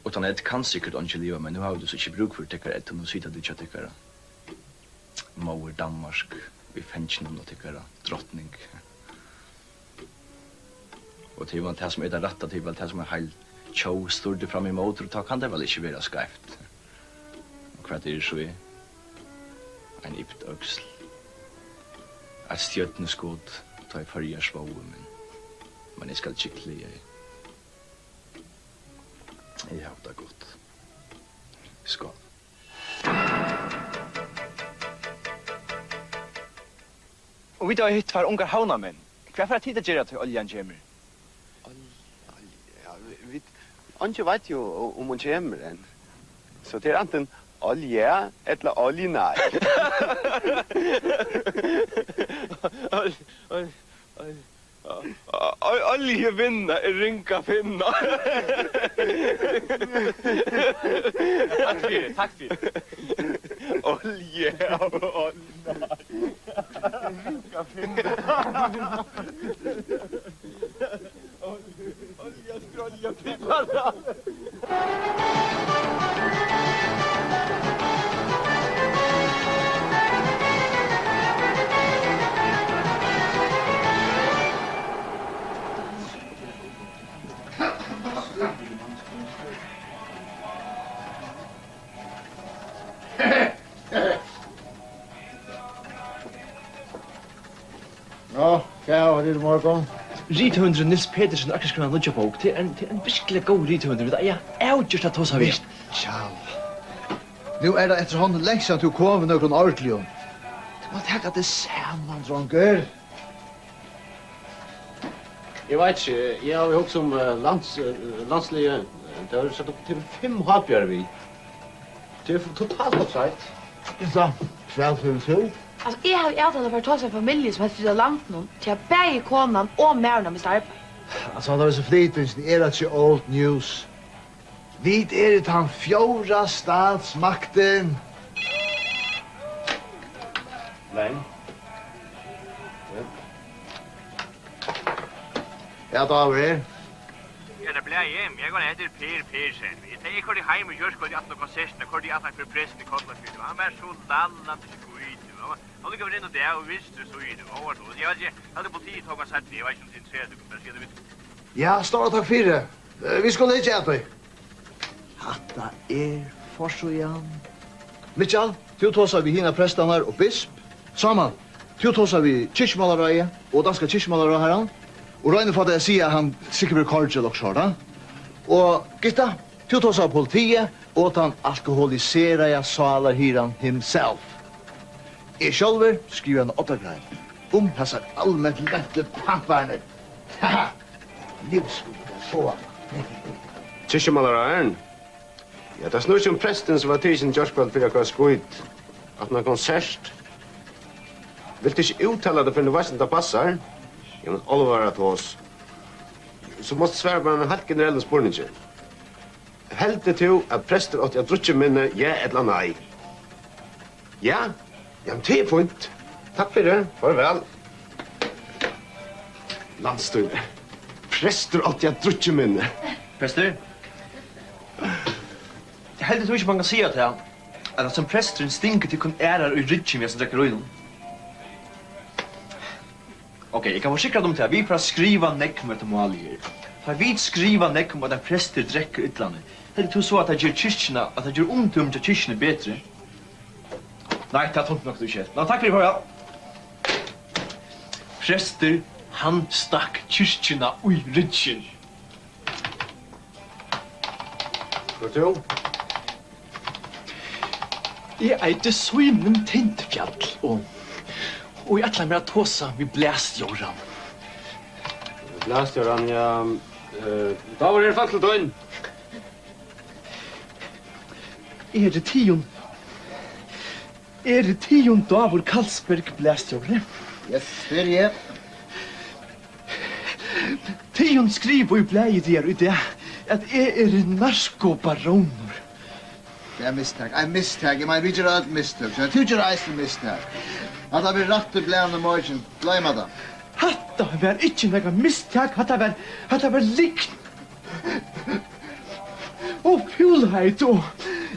Speaker 6: Utan ett kan sikkert ungen liva, men nu har du så ikke bruk for tekkere etter, nå sitter du ikke tekkere. Mauer Danmark, vi fenskene og tekkere drottning. Og til man det som er det rette, til det som er heil tjau sturde fram i motor, da kan det vel ikke være skreft. Og hva det så er? En ypt øksel. Et stjøtneskåd, ta i farger svoge, men jeg skal ikke kle. Jeg har det godt. Skål.
Speaker 3: Og vi da har hitt for ungar havnamenn. Hva for tid det gjør til oljan kommer?
Speaker 9: Anke vet jo om hun kommer enn. Så det er enten olje eller oljuna.
Speaker 3: Oljevinna er ringa finna. Takk fyrir. Olje og oljuna. Ringa finna. Olja skrolja finna.
Speaker 8: Ja, hva var det i morgen?
Speaker 6: Rithundren Nils Petersen akkurat skriva en bok. Det er en virkelig god rithundren. Jeg er utgjørst at hos har vi.
Speaker 8: Tjall. Nu er det etterhånden lengst at du kommer noen ordentlig om. Du må tenke det sammen, dronker.
Speaker 9: Jeg vet ikke, jeg har jo også som landslige, det har satt opp til 5 halvbjør vi. Det er totalt oppsett.
Speaker 8: Så, kväll för så.
Speaker 7: Alltså, jag har ätit för ta sig familj som har flyttat langt nu. Till bägge konan och märna med starpa.
Speaker 8: Alltså, det var så flitigt, det är inte old news. Vi är det han fjorda statsmakten.
Speaker 9: Nej.
Speaker 8: Ja, David.
Speaker 11: Ja, det blir hjem. Jeg går ned til Per Persen. Jeg går hjem og gjør skoet i 18 konsertene, hvor de 18 for pressen i Kotlafjord. Han var så lallende skoet. Han gikk inn og det og visste så i det. Jeg vet ikke, hadde politiet tog og sagt det. Jeg vet ikke om det er interessert.
Speaker 8: Ja, stor takk for det. Vi skulle ikke etter. Hatta forsøyan. Mitchell, du tåser vi hina prestanar og bisp. Saman, du tåser vi kyrkjemalarøye og danska kyrkjemalarøye. Og Røyne for det jeg sier han sikkert blir kordial og sånn. Og Gitta, du tåser politiet og at han alkoholiserer salar hiran himself. Jeg sjølver skriver en 8 grein om hans allmänt lette pamparne. Haha, livsskolen så.
Speaker 9: Kyrkjemalarøyen? Ja, det snur som presten som var tidsen Jørskveld for jeg var skoet. At han har konsert. Vil du ikke uttale det for du veist det passar? Ja, men allvar at oss. Så måste svære på en helt generelle spurninger. Helt det til at prester åt jeg drutje minne ja eller nei. Ja? Ja, men det er fint. Takk for det. Farvel. Landstøyne. Prester åt jeg drutje minne.
Speaker 6: Prester? Det heldig tror ikke man kan si at jeg at som presteren stinker til kun ærer og rydtjen vi som drekker røyden. Okej, jag kan forsikra dem till att vi får skriva nekmer till målier. För vi skriva nekmer att en präster dräcker ytlandet. Det är så att det gör kyrkina, att det gör omtum till kyrkina bättre. Nej, det är tomt nog du inte. Nå, tack för det, Høja. Präster, han stack kyrkina ui rydtjen.
Speaker 9: Vad tror du?
Speaker 6: Jag är inte så inom tintfjall och Og jeg ætla meg å tåsa vi blæstjåran.
Speaker 9: Blæstjåran, ja. Da var det fattelt inn.
Speaker 3: Det tion Davor Karlsberg blæstjåre?
Speaker 8: Yes, det er.
Speaker 3: Tion skriver i blæget her i det at narkobaroner.
Speaker 8: Det er mistak. Jeg mistak. Jeg mener, vi gjør alt mistak. Så jeg tror ikke reisen mistak. At det blir rett til blæene morgen. Glem det.
Speaker 3: Hatta var ikke noe mistak. Hatta var likn. Og fulheit og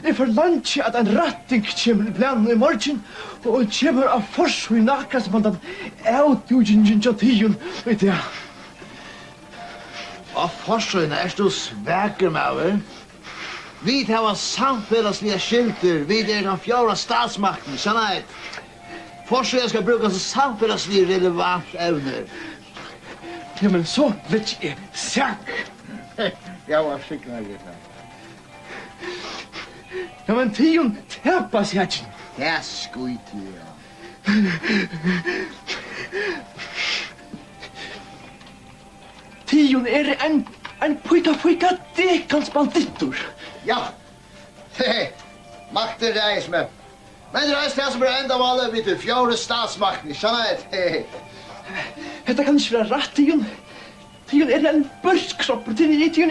Speaker 3: jeg forlanger at en retting kommer i blæene i morgen og kommer av forsøy nakka som han avdjugingen til tion i det.
Speaker 8: Og forsøyene er du sveker med, vi tar samfunnslige skilter, vi den fjorda statsmakten, skjønner jeg. Forsøyene skal brukes som samfunnslige relevant evner.
Speaker 3: Ja, men så vet jeg sak.
Speaker 8: Jeg var sikker av det.
Speaker 3: Ja, men tion tapas jeg ikke.
Speaker 8: Det er skuit, ja.
Speaker 3: Tion en puika dekans bandittor.
Speaker 8: Ja, makten reis med. Men reis det som er enda valget vid det fjorda statsmakten, skjønner jeg.
Speaker 3: Dette kan ikke være rett, Tion. Tion en børskropper, Tion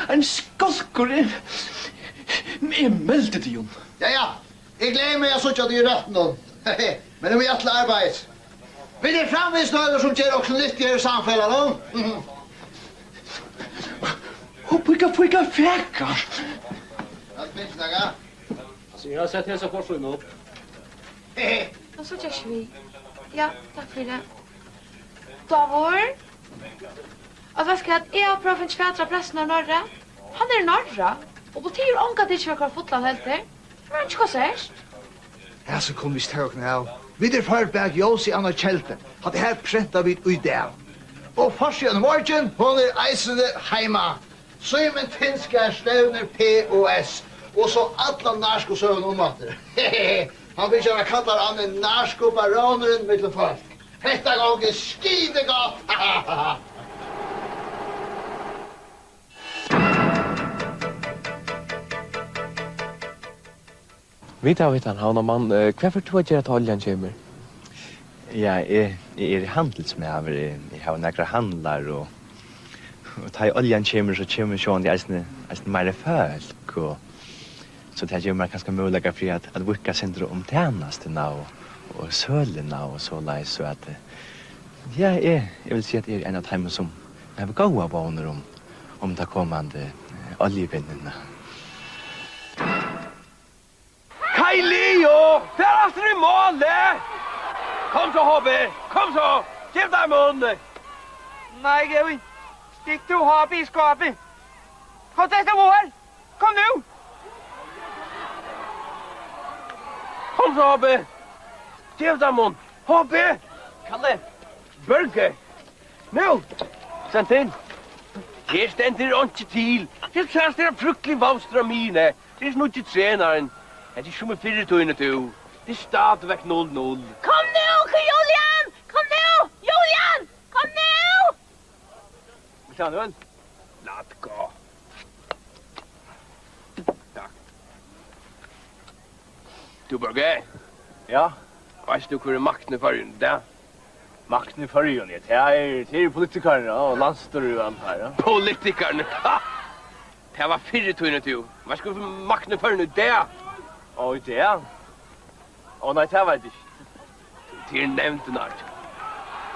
Speaker 3: en skalkur. Jeg meldte Tion.
Speaker 8: Ja, jeg gleder meg at så ikke det er rett nå. Men det er mye til arbeid. Vi er framvis noe som gjør også nyttigere samfunnet nå.
Speaker 3: Og puika feka.
Speaker 8: Alt finnes noe.
Speaker 9: Så jeg har sett hese forsøyene opp.
Speaker 7: Og så gjør vi. Ja, takk for det. Davor? Og hva skal jeg har prøvd en kvætra pressen av Norra? Han er Norra. Og på tid ånka det ikke var fotland helt der. Men han ikke hva sørst.
Speaker 8: Ja, så kom vi støkne av. Vi er førberg Jås i Anna Kjelte. Hadde her printet vi ut der. Og forsiden morgen, hun er eisende heima. Søymen Tinskær støvner POS. Og så alle narskosøvn omvatter. Han vil kjøre kallar han en narskobaroneren mittel folk. Hetta gånger skide godt.
Speaker 6: Vita, han og mann, hvorfor tror jeg at oljan kommer?
Speaker 14: Ja, jeg er handelsmaver. Jeg har nekra handlar og ta oljan kommer så kommer sånn de eisne mer folk og så det gjør meg ganske mulig for at vukka sender om tjenestene og sølene og så leis så at ja, jeg vil si at jeg er en av dem som har gåa våner om det kommande oljevinnene.
Speaker 10: Hei, Leo! Færast i målet! Kom så, Hobby! Kom så! Giv deg munnen!
Speaker 2: Nei, Gavin. Stikk du Hobby i skapet. Kom til vår! Kom nu!
Speaker 10: Kom så, Hobby! Giv deg munnen! Hobby!
Speaker 2: Kalle.
Speaker 10: Børge! Nu!
Speaker 2: Sent inn.
Speaker 10: Her stender ikke til. Her kjæres dere fruktelig vavstra mine. Det er snart ikke treneren. Det er som i 4-tøyene, du. Det er stadigvæk 0-0.
Speaker 7: Kom nu, Julian! Kom nu! Julian! Kom nu!
Speaker 2: Vil ta noen?
Speaker 10: Lad gå. Takk. Du, Børge.
Speaker 2: Ja?
Speaker 10: Veist du hvor er makten i fargen, da?
Speaker 2: Makten i fargen, ja. Det er politikerne og landstyreren her, ja.
Speaker 10: Politikerne? Ha! Det var 4-tøyene, du. Hva skal du for makten i fargen, da?
Speaker 2: Og det er? Å nei, det vet jeg ikke.
Speaker 10: Det er nevntene,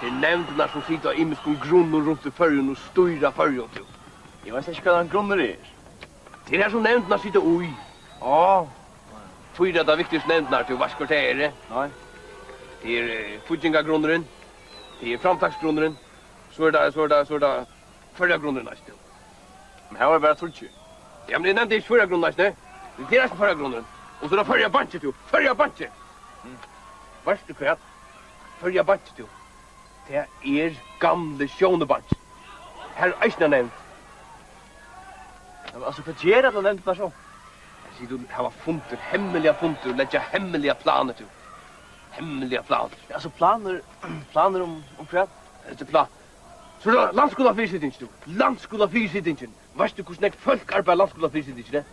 Speaker 10: det er nevntene som sitter i med grunner rundt i fargen og styrer fargen, du.
Speaker 2: Jeg vet ikke hva den grunner er.
Speaker 10: Det er her som nevntene sitter ui.
Speaker 2: Å.
Speaker 10: Fyra det viktigste nevntene, du. Hva skal det er?
Speaker 2: Nei.
Speaker 10: Det er fudgingagrunneren, det er framtaksgrunneren, så er det førjagrunneren, du.
Speaker 2: Men her var det bare trutje.
Speaker 10: Ja, men det nevnte ikke førjagrunneren, det er ikke førjagrunneren. Og så er det førja banket, du. Førja banket. Varst du hva? Førja banket, du. Det er gamle sjånebanket. Her er eisne nevnt.
Speaker 2: Men altså, hva gjør det nevnt der så?
Speaker 10: Jeg sier du, her var funter, hemmelige funter, letja hemmelige planer, du. hemliga planer.
Speaker 3: Alltså planer om kvart.
Speaker 10: Det är plan. Så då, landskola fyrsittingen, du. Landskola fyrsittingen. Vet du hvordan folk arbeider landskola fyrsittingen, det?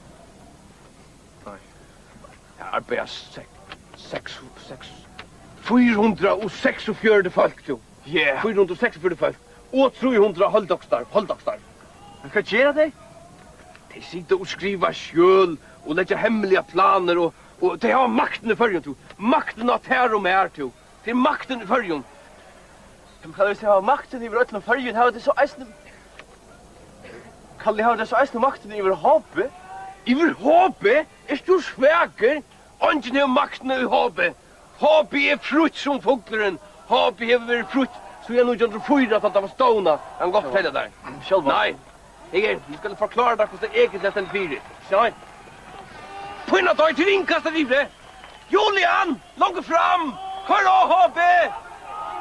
Speaker 3: Nej.
Speaker 10: Jeg arbeider 446 folk, du.
Speaker 3: Ja.
Speaker 10: 446 folk. Og 300 halvdagstarv.
Speaker 3: Men hva gjør det?
Speaker 10: De sitter og skriver skjøl og legger hemmelige planer og de har makten i førjen, du. Makten av ter og mer, du. Det er makten i førjen.
Speaker 3: Men kan du se ha makten over øtlen fargen? Har det så eisne... Kan de ha det så eisne makten over hoppet?
Speaker 10: Iver hoppet? Er du sveker? Ongen har makten i hoppet. Hoppet er frutt som fugleren. Hoppet har vært frutt. Så jeg nå gjør fyra at han var stående. Han går fortelle der.
Speaker 3: Själva?
Speaker 10: Nei. Jeg skal forklare deg hvordan det egentlig er den fyra. Sjøy. Pynna deg til innkastet livet. Julian, langt fram. Hør da, hoppet!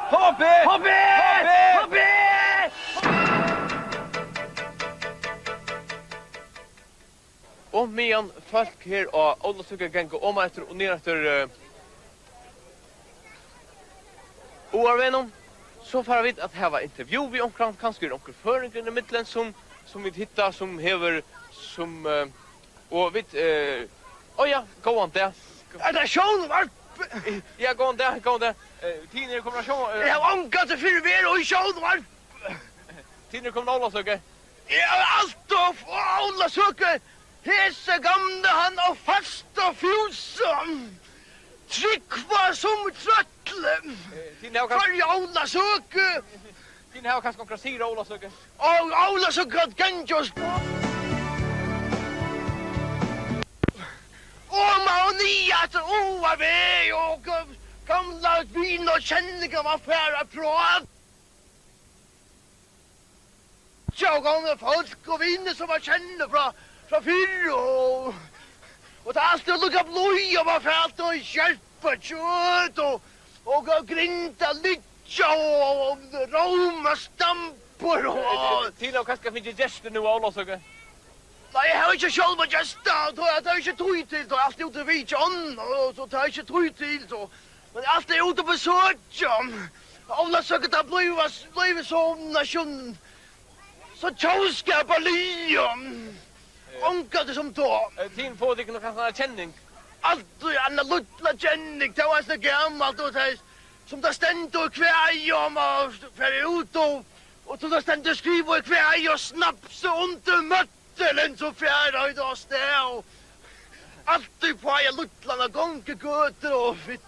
Speaker 10: Hoppet! Hoppet! Hoppet!
Speaker 1: Og medan folk her og alle stykker ganger om etter og ned etter Oarvenum, så får vi at her var intervju vi omkring, kanskje onkel Føroyingurin i middelen som vi hittar, som hever, som, og vi, ja, gå an der.
Speaker 4: Er det sjån, var?
Speaker 1: Ja, gå an der. Tiner kommer sjån.
Speaker 4: Jeg har omgat til fire ver og sjån, var?
Speaker 1: Tiner kommer Ola søke.
Speaker 4: Jeg har alt og Ola søke. Hese gamle han og fast og fjusen. Tryggva som trøttle. Farge Ola søke.
Speaker 1: Tiner har kanskje omkring sier Ola søke.
Speaker 4: Og Ola søke at gengjøs. Og maniat og vei og gamla vin og kjenninger var færa prat. Tjågående folk og vinner som var kjenne fra fyrr og det er alltid lukka blod og var fælt og kjørpa kjøt og grinta lytja og roma stampor og...
Speaker 1: Tina, kanskje finnes gjester nu, Ola søke?
Speaker 4: Nei, jeg har ikke sjølv med gjester, det er ikke tøy til, det er alltid ute ved kjønn, så det er ikke tøy til, så... Men jeg er alltid ute på søkjøn. Ola søket har blivit som nasjon. Så tjåskapar lion. Onka det som då.
Speaker 1: Tin på det kan kanskje kjenning.
Speaker 4: Aldrig anna luttla kjenning, det var så gammalt og det som det stendte i kvei om og færre ut og som det stendte skriva i kvei og snapse under møttelen så færre høyde oss det og alltid på jeg luttlana gongegøter og fitt.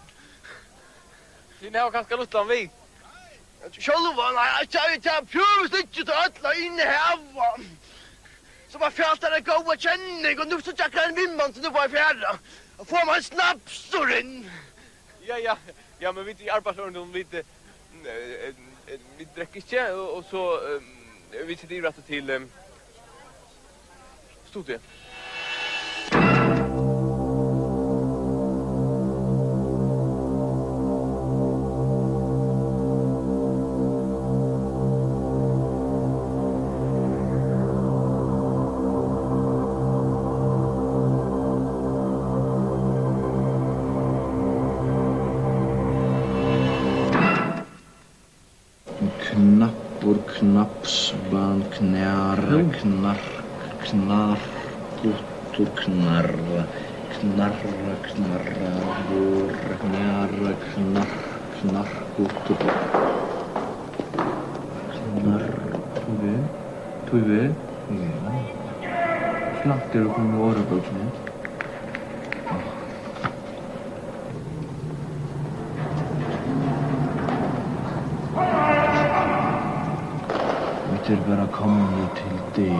Speaker 1: Tin har kanskje luttlan vi.
Speaker 4: Sjølva, nei, jeg tar pjøvest ikke til øtla inne i hevan. Så var fælt det gåa kjenning, og nu så tjakkar en vimman så nu var jeg færre. Og får man snapsuren.
Speaker 1: Ja, men vi i arbeidsordenen, vi drekker ikke, og så vi sitter i rettet til studiet.
Speaker 6: Knapsban, knarr, knarr, guttur, knarr, bor, knarr, guttur. Knarr, Tove? Ja. Snart er du kommet over bøkene. Det er bare kommet til det.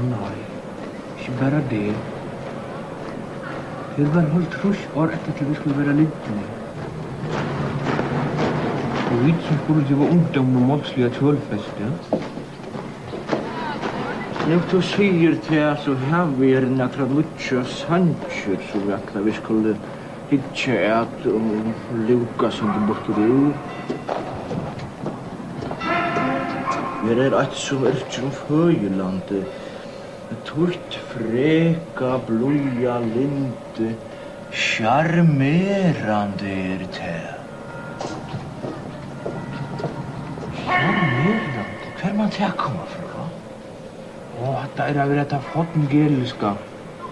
Speaker 6: Nei, ikke bare det. Det er bare holdt trus år etter til vi skulle være lidende. Og vi som skulle til var ungdom og målslige kjølfeste. Når du sier til så har vi nekra lutsja sanger så vi skulle hitje et og luka som det borte ut. Her er alt som som Føroylandet. Tort, freka, bløya, linde, Charmerande er det. Charmerande? Hver man til kommer fra?
Speaker 10: Hatta er att fotengeliska.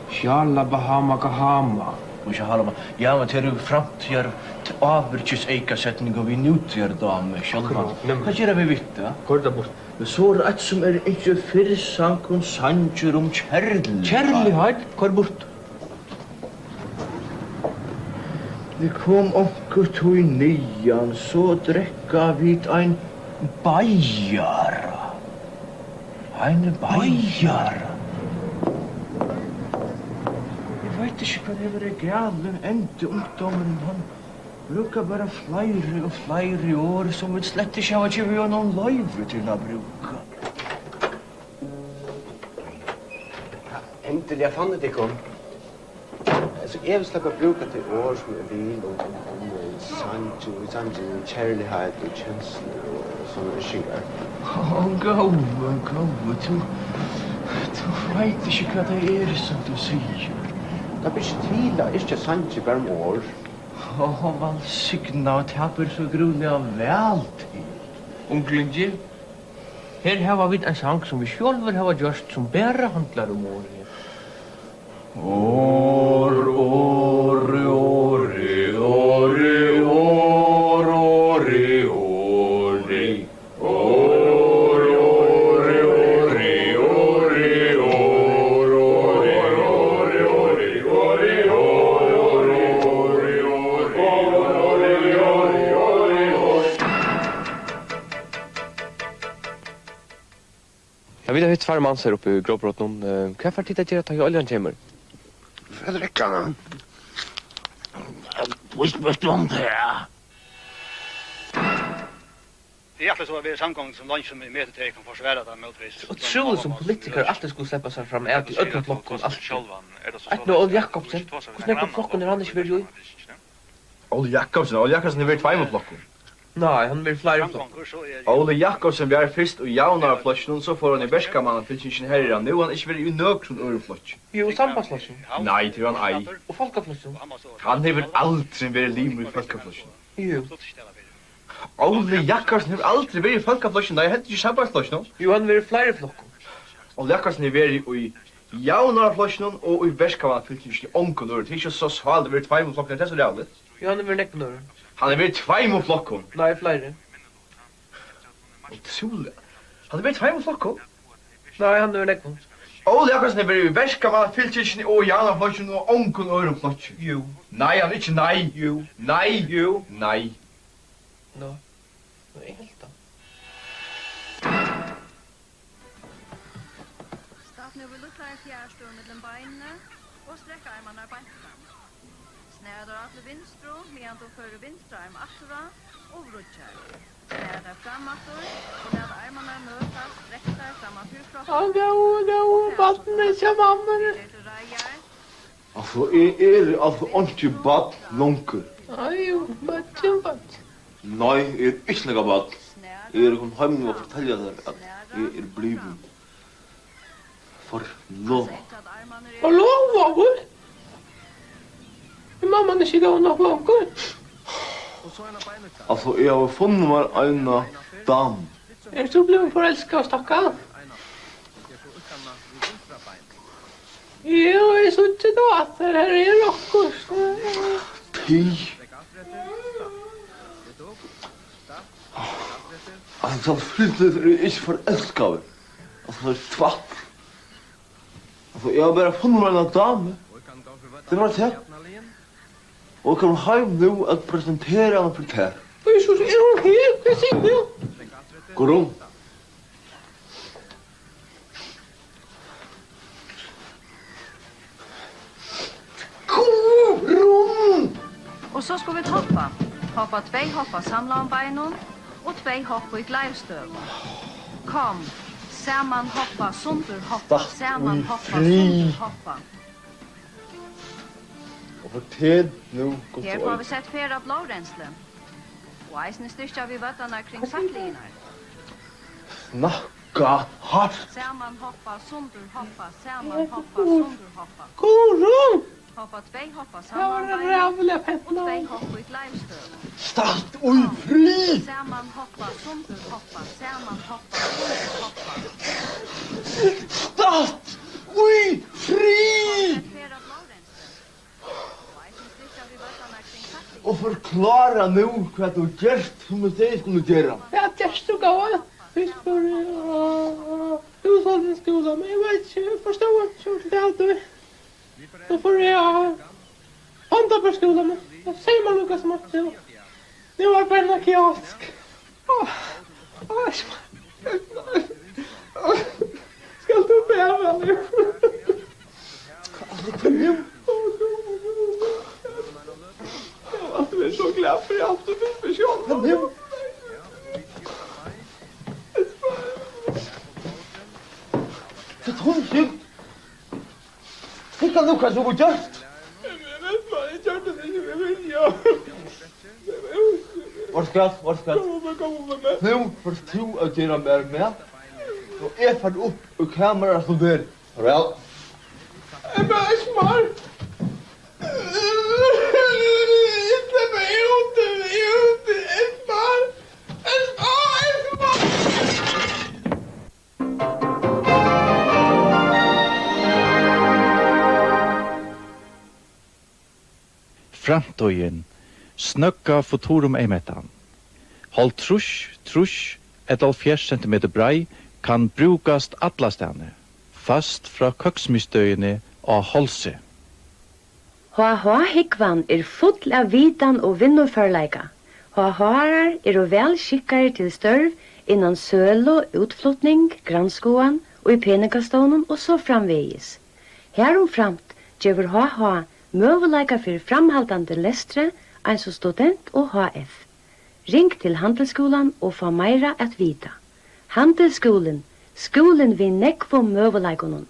Speaker 10: Sjala bahama kahama.
Speaker 6: Och så har man ja men till framtida avbryts eika sättning och vi nutjar dem själva. Vad gör vi vitt då?
Speaker 10: Korta bort.
Speaker 6: Men så är det som är inte för sankon sanjur om kärlighet.
Speaker 10: Kärlighet? Kvar bort.
Speaker 6: Vi kom onkur tui nian, så drekka vid ein bajara. Ein bajara. Jeg vet ikke hva det var galen ende ungdommen. Han brukar bara flere år som vi slett ikke har ikke vi har noen løyve til å bruka.
Speaker 9: Endelig, jeg fann det ikke om. Altså, jeg vil slakke bruka til år som er vil om sannsyn, kjærlighet og kjensler og sånne ryskingar.
Speaker 6: Gå, du vet ikke hva det er som du sier.
Speaker 9: Det blir ikke tvila, ikke sannsyn bare om år.
Speaker 6: Vel signa og tapper så grunnlig av vel til.
Speaker 10: Unglingi, her har vi en sang som vi sjálfur har gjort som bare handlar om år.
Speaker 1: Jag vill ha ett tvär mans här uppe i gråbrotten. Hva får titta till att ta i oljan kommer?
Speaker 4: Fredrikarna. Visst vet du om det, ja.
Speaker 15: Det är alltid så att vi är samgång som lunch som med till kan försvara det motvis.
Speaker 10: Otroligt som politiker alltid skulle släppa sig fram är till öppna flocken allt. Att Olle Jakobsen, hur mycket flocken är han inte vill ju?
Speaker 14: Olle Jakobsen är väl två mot flocken.
Speaker 10: Nej, han vill flyga flocken.
Speaker 14: Olle Jakobsen var först och jaunar flocken så får han i bäskaman till sin herra. Nu han inte vill ju nök från öre flocken.
Speaker 10: Jo, sambandsflocken.
Speaker 14: Nej, det var han ej.
Speaker 10: Och folkaflocken.
Speaker 14: Han har väl aldrig varit liv med folkaflocken.
Speaker 10: Jo.
Speaker 14: Olle Jakobsen har aldrig varit i folkaflocken. Det heter ju sambandsflocken.
Speaker 10: Jo, han vill flyga flocken.
Speaker 14: Olle Jakobsen har varit i jaunar flocken och i bäskaman till sin onkel öre. Det är inte så svalt det var två mot flocken. Det är så jävligt.
Speaker 10: Jo, han vill näckna öre.
Speaker 14: Han har varit två mot flocken.
Speaker 10: Nej, flyga.
Speaker 14: Otroligt. Han har varit två mot flocken.
Speaker 10: Nej, han vill näckna.
Speaker 14: Olle Jakobsen har varit i bäskaman till sin och jaunar flocken och onkel öre flocken.
Speaker 10: Jo.
Speaker 14: Nej, han är inte nej.
Speaker 10: Jo.
Speaker 14: Nej.
Speaker 10: Jo.
Speaker 14: Nej.
Speaker 10: Nå. Det är helt då.
Speaker 16: Start nu vill lukta en fjärrstor mellan beinene och sträcka armarna bant fram. Snära till vinstro, medan du för vinstra arm attra och vrutjar. Snära framåt och låt armarna mötas, sträckta framåt ur kroppen.
Speaker 3: Vattnet som mamma.
Speaker 2: Alltså, alltså inte bad långt.
Speaker 3: Aj, vatten.
Speaker 2: Nej, inte några bad. Kom hem och fortälja dig att jag bliven. Förlåt.
Speaker 3: Förlåt? Mamma är inte då något långt.
Speaker 2: Alltså, jag har funnit mig en dam.
Speaker 3: Är du blivit förälskad, stackarn? Jo, jag så inte då att det här är rockos.
Speaker 2: Alltså, flyttet är inte förälskad. Alltså, det är tvatt. Alltså, jag har bara funnit mig en dam. Det var det. Och jag kommer hem nu att presentera henne för det här.
Speaker 3: Jesus, är hon helt? Jag ser nu.
Speaker 2: Går hon?
Speaker 16: Och så ska vi hoppa. Hoppa 2 hoppar samla om benen och 2 hoppar i glävstöv. Kom. Samman hoppa, sundur hoppa, samman hoppa, sundur hoppa.
Speaker 2: Och fortell nu.
Speaker 16: Här får vi sett flera blårenslen. Och eisen styrkar vi vöttarna kring sacklinar.
Speaker 2: Snacka haft.
Speaker 16: Samman hoppa, sundur hoppa, samman hoppa, sundur hoppa.
Speaker 3: Koron!
Speaker 16: Hoppa 2 hoppar
Speaker 3: Ja, var det
Speaker 16: samman
Speaker 3: rävliga
Speaker 16: och 2 hoppar i gleimstøv.
Speaker 8: Start oj fri!
Speaker 16: Samman hoppa, sundur hoppa, samman hoppa, sundur hoppa.
Speaker 8: Start oj fri! Och förklara nu vad du gjort som du säger skulle göra.
Speaker 3: Ja, det så gåa. Vi får hushållningsskola, men jag vet inte, jag förstår inte det alltid. Då får jag handla på skolan, men jag säger man något som att det var bara en kiosk. Ska du bära nu? Jag har alltid varit så glad för jag har alltid varit försjånd.
Speaker 8: Så tråkigt. Tänk nu vad du har gjort.
Speaker 3: Jag gör det inte med vilja.
Speaker 8: Varskall. Nu får du att göra mer med. Och jag får upp ur kameran så där. Farväl.
Speaker 3: Men smart. Inte mig ut. Smart.
Speaker 17: Framtøyen, snøgga futurum eimetan. Hold trusch, et 70 cm brei, kan brukast allastane, fast fra køksmystøyene og holse.
Speaker 13: HH-hikvan full av vitan og vinnuførleika. HH-arar vel skikkare til størv innan sølo, utflutning, grannskoan og i peningastånen og så framvegis. Heromframt gjør HH møveleika for framhaldande lestre, eins og student og HF. Ring til Handelsskolan og få meira at vita. Handelsskolen, skolen vi nekvo møveleikonon.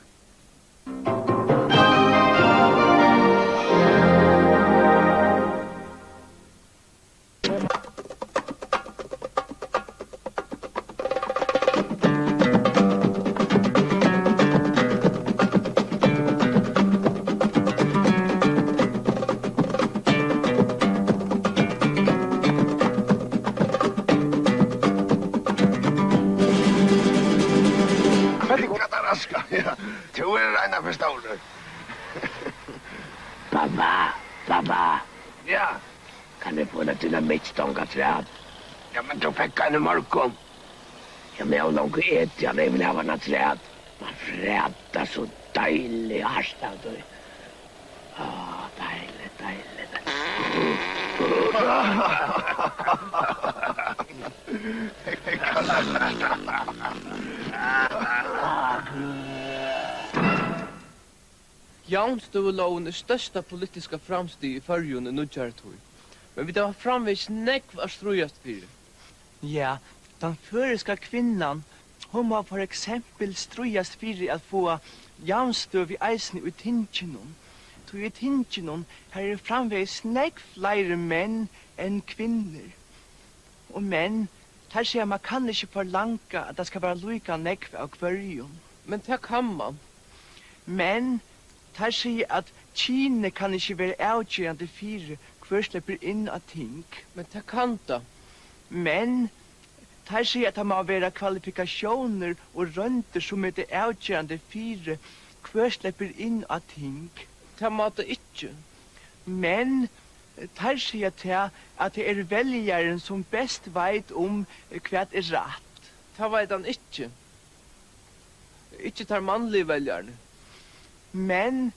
Speaker 4: Pappa. Ja. Kan jeg få det til en midtstånga træd? Ja, men du fikk en i morgon. Ja, men jeg har langt et, jeg vil ha en træd. Man fredda så deilig harst av det. Deilig.
Speaker 3: Javnstøveloven størsta politiska framsteg i Føroyingurin nudjartøy. Men vi var framvis nekv av strujast fyrir. Ja, den føriska kvinnan, hon var for eksempel strujast fyrir at få javnstøv i eisen i tinginum. Så i tinginum her framvis nekv flere menn enn kvinner. Og menn, der sier man kan ikke forlanka at det skal være lika nekv av hverjum. Men det kan man. Men der sier at Kine kan ikke være avgjørende fire hver slipper inn av ting. Men det kan da. Men der sier at det må være kvalifikasjoner og rønter som er det avgjørende fire hver slipper inn av ting. Det må det ikke. Men der sier til at det er velgeren som best vet om hva er rett. Det vet han ikke. Ikke tar mannlige velgerne. Men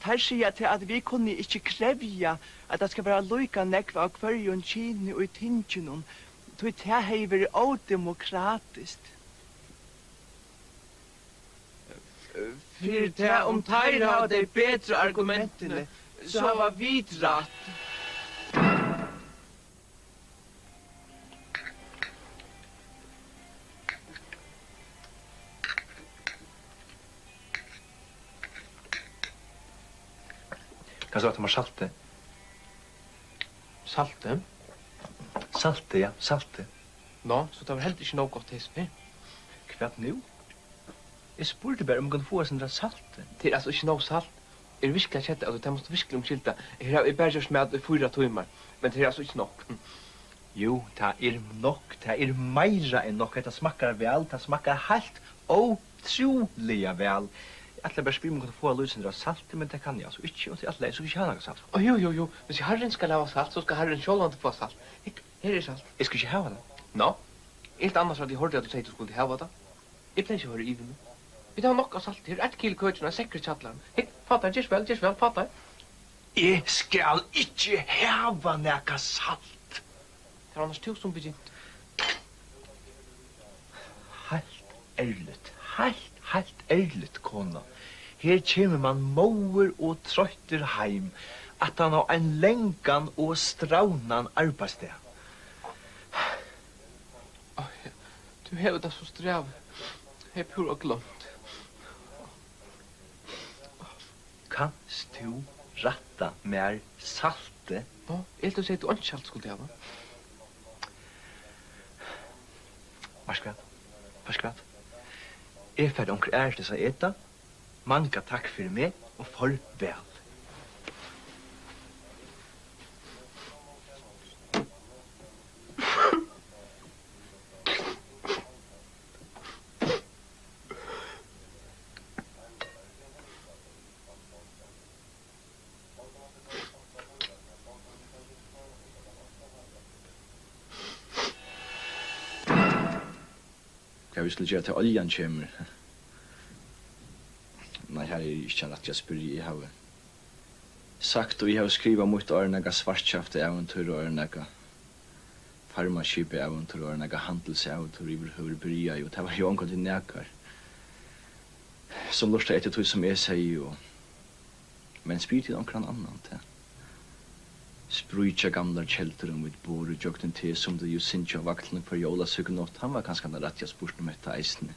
Speaker 3: der sier til at vi kunne ikke krevja at det skal være lika nekva av hverjon Kine og i tinginum. Det har vært odemokratisk. For det om teir har de bedre argumentene, så har vi dratt.
Speaker 14: Kan du at de har salte?
Speaker 3: Salte?
Speaker 14: Salte, ja, salte.
Speaker 3: Nå, så det var helt ikke noe godt hesme.
Speaker 14: Hva nu? Jeg spurte bare om du kan få oss en salte.
Speaker 3: Det er altså ikke noe salt.
Speaker 1: virkelig kjett at det måste virkelig omskilta. Her er bare just med 4 timer, men det er altså ikke nok.
Speaker 3: Jo, det nok, det meira enn nok. Det smakkar vel, det smakkar helt otroliga vel. Jeg bare spyr om å få løsninger av salt, men det kan jeg altså ikke. Og til alle så ikke ha noe salt.
Speaker 1: Jo. Hvis Herren skal lave salt, så skal Herren selv få salt. Her er salt.
Speaker 3: Jeg skal ikke ha det.
Speaker 1: Nå. Helt annars hadde jeg hørt at du sier du skulle ha det. Jeg pleier ikke å høre i det. Vi tar nok av salt. Her er 1 kilo køtjen og 6 kjattler. Fattar, gjør vel, fattar.
Speaker 3: Jeg skal ikke hava noe salt.
Speaker 1: Det er annars 1000 begynt.
Speaker 3: Helt ærligt, kona. Her kommer man moer og trøytter heim, at han har en lengan og straunan arbeidssted.
Speaker 1: Du har det så strev. Jeg er pur og glömt.
Speaker 3: Kanst du ratta mer salte?
Speaker 1: Ja, helt å si at du ikke salt skulle ha.
Speaker 3: Varskvat. Jeg er ferdig omkring ærtes å eta. Mange takk for meg, og farvel. Hva vi skulle gjøre til oljan kommer? Nei, her er ikke rett jeg spør. Jeg har sagt, og jeg har skrivet mot årnega svartkjafte eventyr og årnega farmaskip eventyr og årnega handelseventyr i hver bryja, og det var jo omgått i nekar. Som lortet etter tog som jeg sier, men spyr til omkran annan til. Sprujtja gamla kjelter om et bor og jokten til som det jo sinja vaktene for jola sugnått. Han var kanskje rett jeg spurt om etter eisene.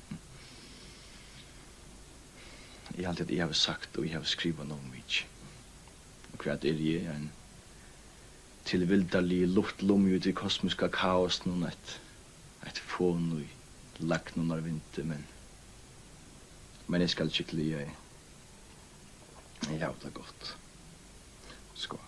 Speaker 3: Jeg har alltid jeg har sagt og jeg har skrivet noe mye. Og hva er jeg en tilvildalig luftlom ut i kosmiska kaos noen et fån og lagt noen av vinter, men jeg skal ikke til jeg har det godt. Skål.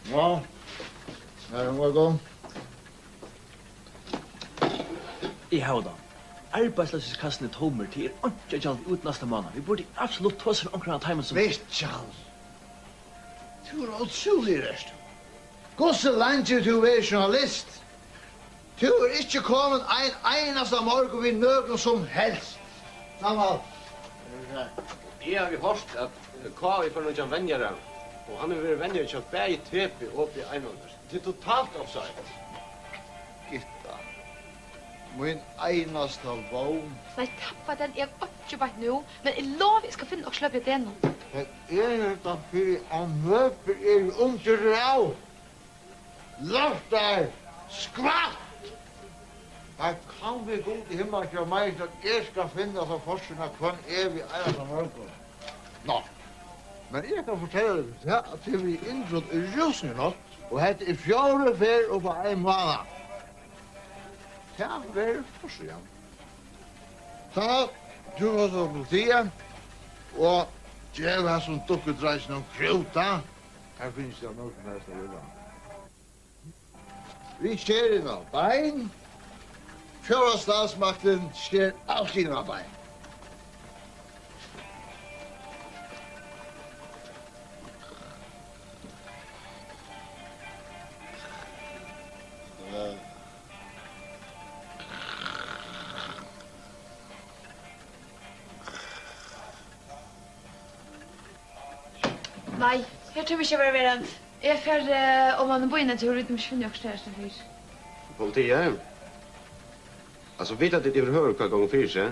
Speaker 8: Ja, her må jeg gå.
Speaker 3: Jeg har da. Arbeidsløshetskassen er tomer til ikke gjald ut neste måned. Vi burde absolutt ta oss for omkring av timen som...
Speaker 8: Vet gjald. Du er utrolig rest. Gosse lange du er journalist. Du er ikke kommet en eneste morgen vi nøgner som helst. Samal.
Speaker 9: Jeg har hørt at Kåre for noen venner og han har vært venner til bæg tepe opp i Einholder. Det er totalt offside.
Speaker 8: Gitta. Min eneste vogn.
Speaker 7: Nei, tappa den jeg ikke bare nå, men jeg lover jeg skal finne og sløpe det nå.
Speaker 8: Men eneste for en møper er under av. Løft der! Skvatt! Der kan vi gå til himmel til meg at jeg skal finne så forsøkene hvem er vi eneste morgen. Nå. Men jeg kan fortelle deg at det blir innbrott i rusen i natt, og hette er 4 fer og på 1 måned. Det er veldig første gang. Sånn at du har så politiet, og djev har som dukkedreisen om krota. Her finnes det noe som helst å gjøre. Vi skjer inn av bein. Fjøra statsmakten skjer alltid inn av bein.
Speaker 7: Nei, her tror vi ikke være verand. Jeg er ferdig om man er bøyne til å rytte med svinne og største fyr.
Speaker 9: Politiet? Altså, vet at det er høyre hva ganger fyrir seg?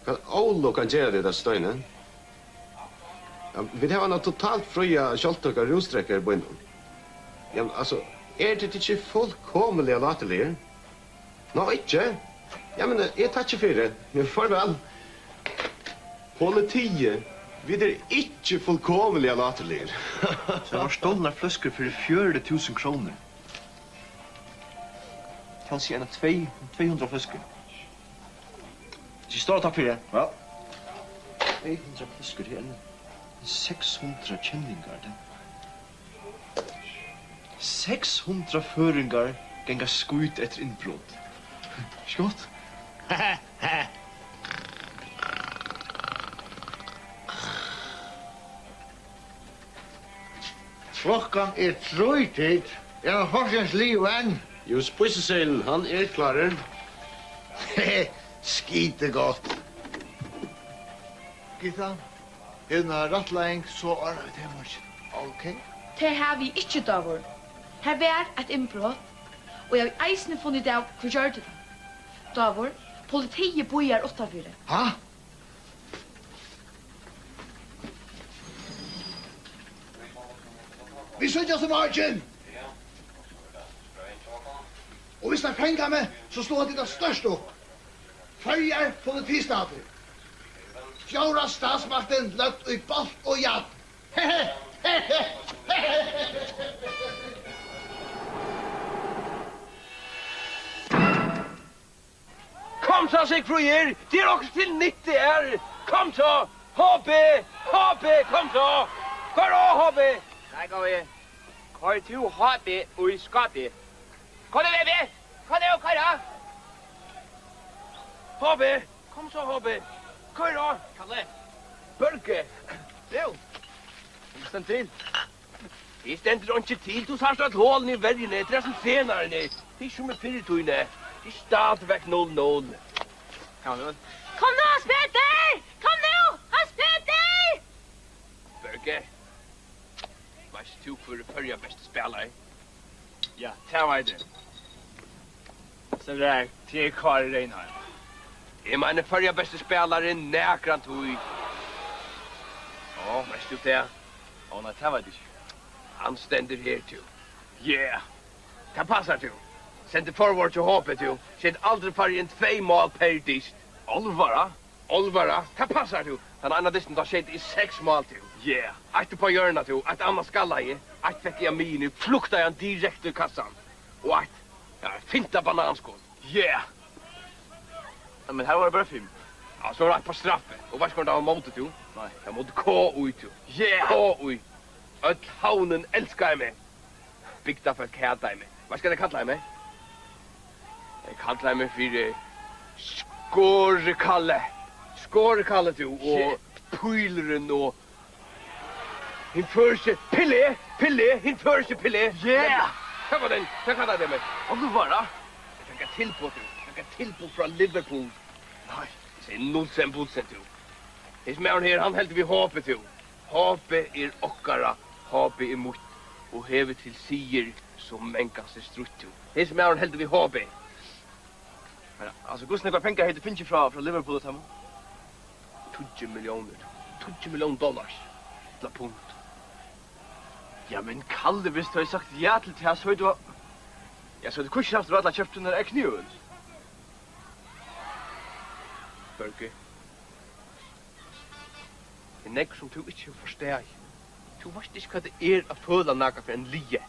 Speaker 9: Hva Olo kan gjøre det der støyne? Ja, vi har noe totalt fria kjoltøkker og rostrekker på innom. Ja, men altså, det ikke fullkomlig latterlig? Nå, ikke. Ja, men jeg tar ikke for det. Men farvel. Politiet, vi ikke fullkomlig latterlig.
Speaker 6: Så var stålna flaskor för 40.000 kronor. Kanske en 200 flaskor. Så står tack för det. Ja. 200 flaskor här. 600 känningar. 600 föringar gänga skjut efter inbrott. Skott.
Speaker 8: Klokkan trøytid. Jeg har forsens liv enn.
Speaker 9: Jo, spiseselen, han klarer.
Speaker 8: Skite godt. Gitta, hun har rattlegging, så ordner vi det morgen. Ok?
Speaker 7: Det har vi ikke, Davor. Her var et innbrott, og jeg har eisende funnet av hvor gjør det. Davor, politiet bojar 8-4.
Speaker 8: Hæ? Vi synes i morgen. Og hvis det er penger med, så slår det største opp. Førjar politistater. Fjora statsmakten løpt i balt og jatt.
Speaker 10: Kom så, Sigfrider! Det er også til nytt det er! Kom så! HP! Kom så! Kør av, HP!
Speaker 1: Nei, gå vi. Kør to HP og i skapet. Kom det, baby! Kom det, kør av!
Speaker 10: HP! Kom så, HP! Kør av!
Speaker 1: Kalle!
Speaker 10: Børge!
Speaker 1: Jo! Stand til.
Speaker 10: Jeg stender ikke til. Du tar et hål i vergene. Det er som senere. Det er som en fyrtøyne. Det er stadigvæk 0-0.
Speaker 1: Kom nu.
Speaker 7: Kom nu, Hans Peter! Kom nu, Hans Peter!
Speaker 10: Børge. Veist du for førja beste spillere? Ja, det var det.
Speaker 1: Så det er til Kari Reinhardt.
Speaker 10: Jeg mener førja beste spillere nærkrant hui. Åh, veist du det?
Speaker 1: Åh, nei, det var det ikke.
Speaker 10: Han stender her, du. Yeah. Det passar, du. Send det forward til hoppet, du. Send aldri farge en 2 mål per dist.
Speaker 1: Olvara?
Speaker 10: Olvara. Det passar, du. Den andre disten da skjedde i 6 mål, du.
Speaker 1: Yeah.
Speaker 10: Ett på hjørnet, du. Ett annet skallei. Ett fikk jeg mini. Flukta jeg direkt ur kassan. Og ett, ja, finta bananskål.
Speaker 1: Yeah. Men her var det bare 5.
Speaker 10: Ja, så var det ett på straffe. Og hva skal det ha måte, du?
Speaker 1: Nei.
Speaker 10: Jeg måtte K-ui, du.
Speaker 1: Yeah.
Speaker 10: K-ui. Öll haunen elskar jeg meg. Bygda for kæta jeg meg. Hva skal jeg kalla jeg meg? Jeg kallar jeg meg for Skårekalle. Skårekalle, du. Og Pyleren og... Hin første Pille. Hin første Pille.
Speaker 1: Yeah.
Speaker 10: Hva var den? Hva kallar jeg meg?
Speaker 1: Olvara?
Speaker 10: Jeg fikk et tilbud, du. Jeg fikk et tilbud fra Liverpool.
Speaker 1: Nei.
Speaker 10: Se 0-5%, du. His mæren her, han heldur vi håpet, du. Håpet okkara. Håpet mot. Og hevet til sier som menkas strutt, du. His mæren heldur vi håpet.
Speaker 1: Men altså, hvordan var penger heter finnes fra Liverpool og Tammo?
Speaker 10: 20 millioner. 20 millioner dollars. Til punkt.
Speaker 1: Ja, men Kalle, hvis du har sagt ja til det, så er du... Ja, så er det kursen haft du alle kjøpt under knøen.
Speaker 10: Børge. Det er nekk som du ikke forstår. Du vet ikke hva det er å føle naga for en lie.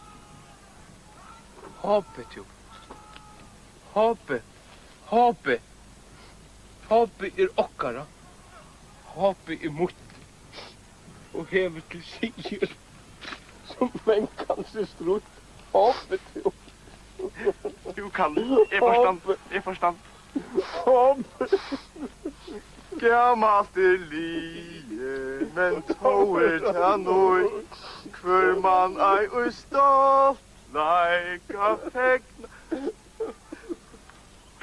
Speaker 10: Håpet, du. Håpet. Håpet. Håpet okkara. Håpet mot. Og hevet til sier som mennkans strutt. Håpet, du.
Speaker 1: Du kan, jeg forstand.
Speaker 10: Håpet.
Speaker 1: Gammalt lie, men tåer ta noi. Hver man ei og stolt, leika fekna.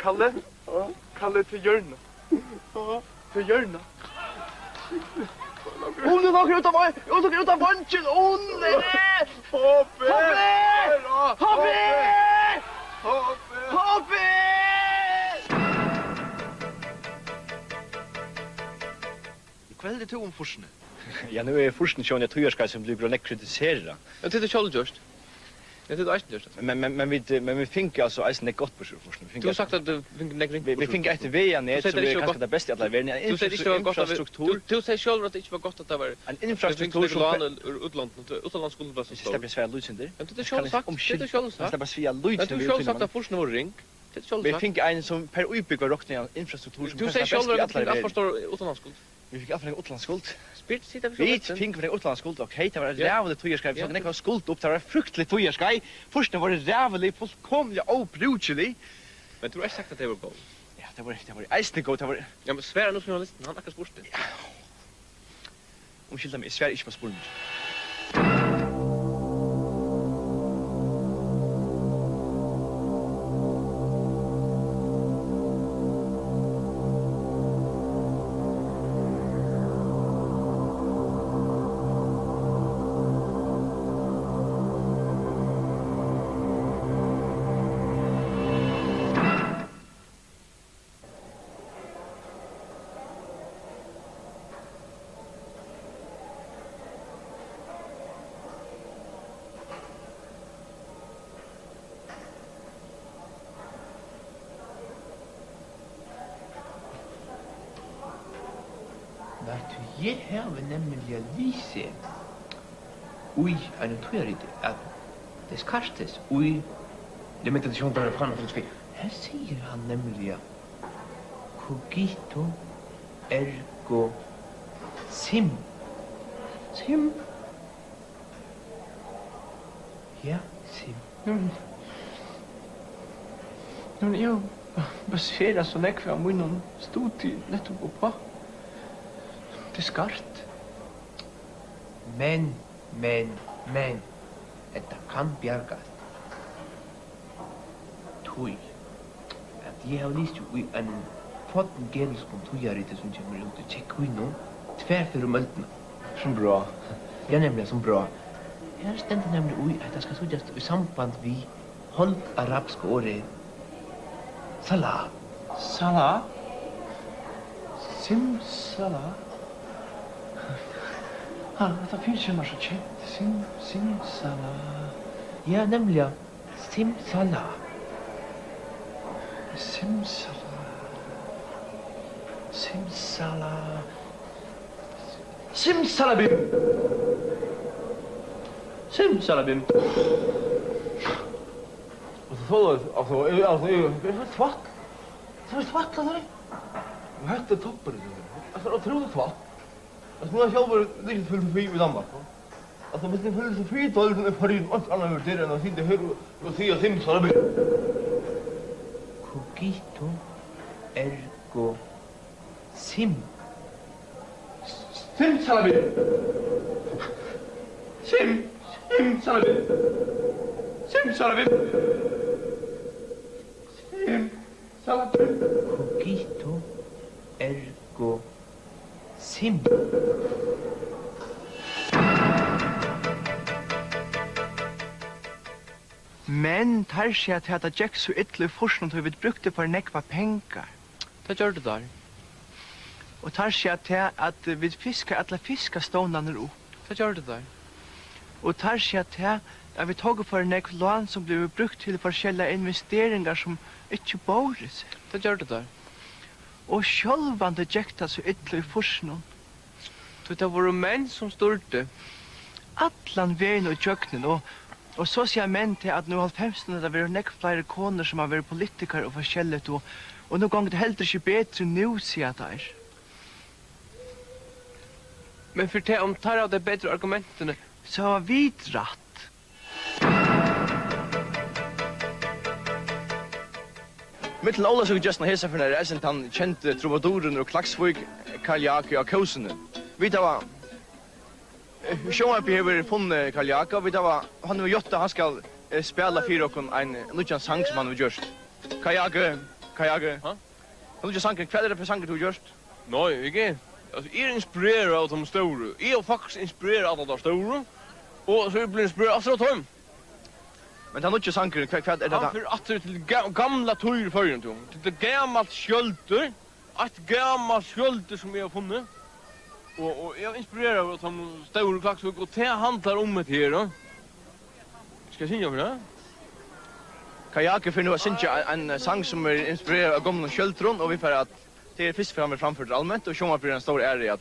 Speaker 1: Kalle til hjørnet. Til hjørnet. Hun er nokker ut av meg! Hun er nokker ut av vansjen! Hun er! Hoppe!
Speaker 6: Hva er det to om forsene?
Speaker 14: Ja, nu är forskningssjön jag tror jag ska som blir nekk kritisera.
Speaker 10: Ja, det är kjolljørst.
Speaker 1: Det är inte just.
Speaker 14: Men vi fick alltså eisen det gott på så först.
Speaker 1: Du har sagt att du fick nek.
Speaker 14: Vi fick ett väg ner så det är kanske det bästa att alla världen.
Speaker 1: Du säger inte var gott att du säger själv att det inte var gott att det var
Speaker 14: en infrastruktur som
Speaker 1: utlandsskolan så
Speaker 14: släpper Sverige Lucinder.
Speaker 1: Men det är själv sagt. Det är själv sagt.
Speaker 14: Släpper Sverige Lucinder.
Speaker 1: Det är själv sagt att först var ring. Det är själv sagt.
Speaker 14: Vi fick en som per utbyggd rockning infrastruktur som
Speaker 1: du säger själv att det förstår utlandsskolan.
Speaker 14: Vi fick alla en utlandsskuld.
Speaker 1: Spilt sitta
Speaker 14: vi fick för en utlandsskuld och hej det var rävligt tojerskriv så det var skuld upp det var fruktligt tojerskriv. Först var det rävligt fullkomligt obrukelig.
Speaker 1: Men tror jag sagt att det var gott.
Speaker 14: Ja, det var eisne gott. Det var
Speaker 1: ja, men Sverige nu journalisten han akkurat spurte.
Speaker 14: Skilda mig Sverige inte på spurning.
Speaker 1: Jeg har nemlig lise ui en tøyrit at Descartes ui limitation bare fram for seg. Her sier han nemlig cogito ergo sim. Sim. Ja, sim.
Speaker 3: Nu er jo baseret så nekve av munnen studie nettopp på. Descartes.
Speaker 1: Men, detta kan bjergas. Tui. At jeg har lyst jo i en fotengelisk tujaritet som kommer ut og tjekker nå, tverfer om øltene.
Speaker 3: Som bra.
Speaker 1: Ja, nemlig som bra. Her stender nemlig ui at det skal sudjast i samband vi hold arabske året Salah.
Speaker 3: Salah? Sim-salah? Det finns ju så känt. Sim-salah.
Speaker 1: Ja, nämligen sim-salah.
Speaker 3: Sim-salah.
Speaker 1: Sim-salah.
Speaker 3: Sim-salabim. Sim-salabim. Alltså, det är tvatt. Det är tvatt, eller? Vad hette toppen? Alltså, det är otroligt tvatt. Alltså, nu har jag själv lite fyllt i Danmark. Alltså, hvis det fyllt så fint, då är det för en annan värld än att sitta här och säga sim-salabim.
Speaker 1: Cogito ergo sim.
Speaker 3: Sim-salabim. Sim-salabim. Sim-salabim. Sim-salabim.
Speaker 1: Cogito ergo sim.
Speaker 3: Men tar sig att det gick så ytterligare forskning att vi brukte för nekva pengar.
Speaker 1: Det gör det där.
Speaker 3: Och tar sig att vi fiskar alla fiskastånarna upp.
Speaker 1: Det gör det där.
Speaker 3: Och tar sig att vi tog för nekva lån som blev brukt till forskjelliga investeringar som inte bores.
Speaker 1: Det gör det där.
Speaker 3: Och självande gick det så ytterligare forskning.
Speaker 1: Det var män som styrte.
Speaker 3: Atlan vägen och köknen och så ser män till att nu har 15 det var nekva flera koner som har varit politiker och forskjelligt och nu gånger det helt inte bättre nu säger där.
Speaker 1: Men för det om tar av de bättre argumenten
Speaker 3: så har vi rätt.
Speaker 14: Mittel alla så just när hesa för när resten han kände trovadoren och klaxvik Karljaki och Kosen. Vi det var show up here från Karljaka vi det var han har gjort han ska spela för och en lujan sång som han har gjort. Karljaka. Ha? Han har sång kvällare för sång du gjort.
Speaker 10: Nej, inte. Alltså inspirerad av de stora. Jag faktiskt inspirerad av de stora. Och så blir inspirerad av dem.
Speaker 14: Men han har inte sanker kväll är det.
Speaker 10: Han för att till gamla tojer förrän då. Det gammalt skölder. Ett gammalt skölder som jag har funnit. Och jag inspirerar av de stora klaxvik och det handlar om det här då.
Speaker 1: Ska jag synja för det?
Speaker 3: Kajake för nu att synja en sång som är inspirerad av gamla kjöldtron och vi för att det är fisk framme framför det allmänt och sjunga blir en stor ära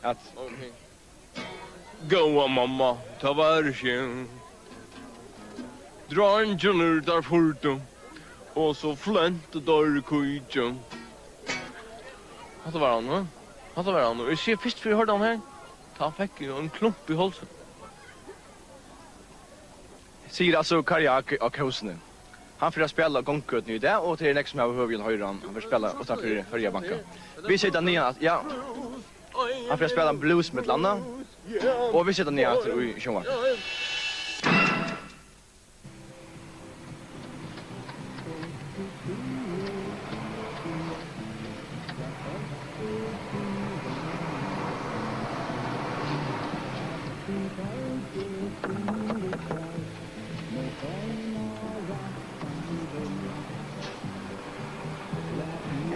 Speaker 3: att
Speaker 1: Okej. Goa mamma, ta varsin. Dra en junior där fordom. Och så flänt och där kujtjum. Hata var han, va? Hata var han. Jag ser först för jag hörde han här. Ta fick ju en klump i halsen.
Speaker 3: Sier alltså Kajake och Kosne. Han får spela gångkut nu där och till det nästa som jag vill höra han får spela utanför förra banken. Vi sitter ner att ja. Han får spela blues med landa. Och vi sitter ner att i sjunga.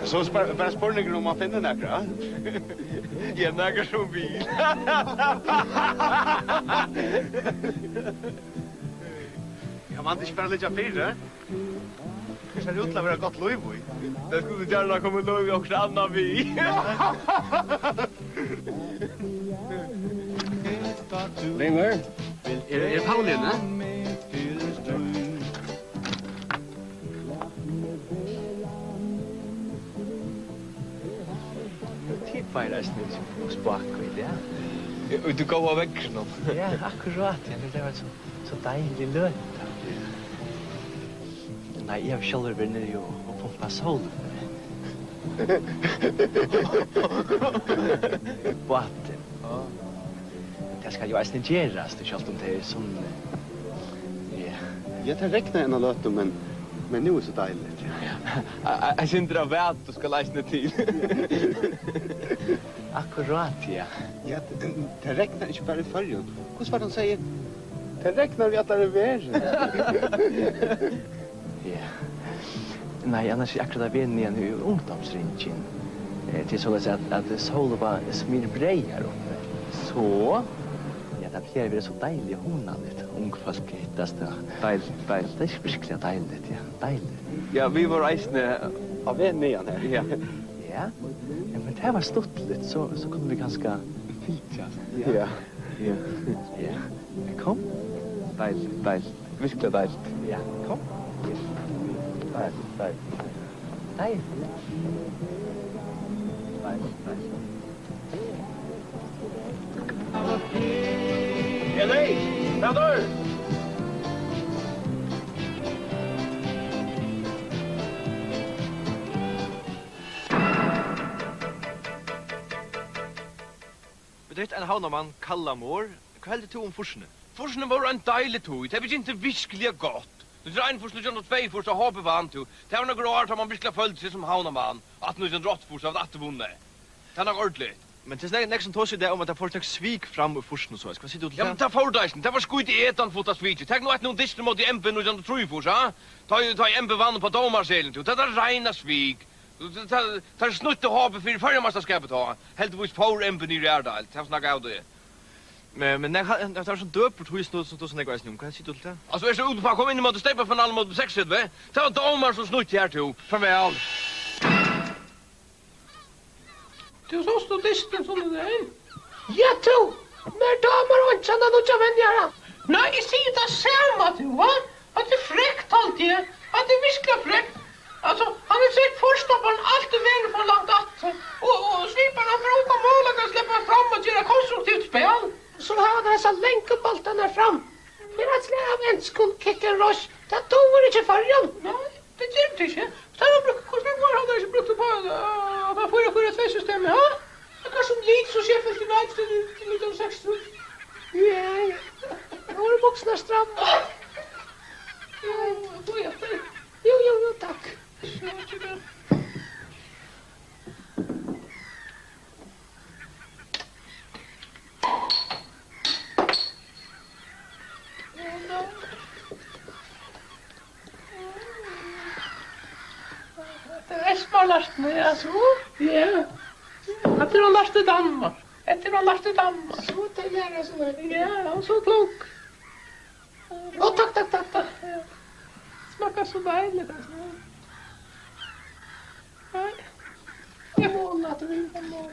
Speaker 9: Så bara spårningen om man finner några.
Speaker 1: Ja, några som bil.
Speaker 9: Ja, man inte bara lägga fyra. Det ser ut att vara gott lov i.
Speaker 1: Det skulle gärna komma lov också annan vi.
Speaker 9: Längre.
Speaker 1: Är Paulin, ne?
Speaker 3: Fajras nu spakvid, ja.
Speaker 1: Och du går väck nu.
Speaker 3: Ja, akkurat. Ja, det var så deilig løt. Nei, jeg har selv vært nede og pumpa sol. Båten. Det skal jo eisen gjerast, ikke alt om det er sånn.
Speaker 9: Ja, det regnar en av løten, men nu är så deiligt.
Speaker 1: Jag syns det värt du ska läsa till.
Speaker 3: Akkurat, ja.
Speaker 9: Ja, det regnar inte bara i Føroyingurin. Hur var det han säger? Det regnar vi att det är värre.
Speaker 3: Ja. Nej, annars är akkurat vän igen i ungdomsringen. Det är så att solen var smir brejar uppe. Så, ja, det blir väl så deiligt och honanligt. Ungfolk hittas det. Deiligt. Det är verkligen deiligt, ja. Deiligt.
Speaker 1: Ja, vi var reisande
Speaker 9: av vän igen här.
Speaker 3: Ja. Ja. Men det var stuttligt så kunde vi ganska fint.
Speaker 9: Ja.
Speaker 3: Kom.
Speaker 1: Deiligt. Verkligen deiligt.
Speaker 3: Ja, kom. Deiligt.
Speaker 10: Ja, nej! Brother!
Speaker 3: Bedritt en havnamann kalla mor. Hva heldur du om forsene?
Speaker 1: Forsene var en deilig tog. Det var inte virkelig godt. Du drar en forsene gjør noe tvei fors og håper vann til. Det var noe år som man virkelig følte seg som havnamann. At noe drott fors av at vunnet. Det er noe ordentlig.
Speaker 3: Men det er nek som tås i det om at det får slik svik fram i forsene så. Hva sier du til det?
Speaker 1: Ja, men det er fordeisen. Det var skuit i etan fot av svik. Tenk nå et noen distre mot i MP når du tror fors, ha? Ta i MP vann på domarselen til. Det er reina svik. Det er snutt å håpe for førjemesterskapet ha. Heldigvis for MP i Reardal. Det er snakket av det.
Speaker 3: Men det er sånn døpert hos noe som du sånn ikke om. Hva sier du til det?
Speaker 1: Altså, jeg er så ute på å komme inn mot steppefinalen mot 6, det var domar som snutt her til. Farvel.
Speaker 18: Du så stod distan sånn det inn. Ja, du. När damer och inte känner något av vänjara. Nej, jag säger det samma du, va? Att det är fräckt alltid. Att det är virkelig fräckt. Alltså, han har sett förstopparen alltid vägen från långt att. Och slipper han bråka mål och kan släppa fram och göra konstruktivt spel. Så har han dessa länkeboltarna fram. För att slä av en skull kicken rush. Det tog han inte förrän. Nej, det gjorde inte. Så han brukar konstruktivt har han inte brukt på att han får 4-4-2-systemet, ja? Det är som Leeds och Sheffield United till 1960. Ja. Nu har boxarna stram. Jo, tack. Det är smalast med, alltså. Ja. Att de lärde Danmark. Så det är så där. Ja, han så klok. Åh, tack. Smakar så dejligt alltså. Nej. Jag målar att det vill vara.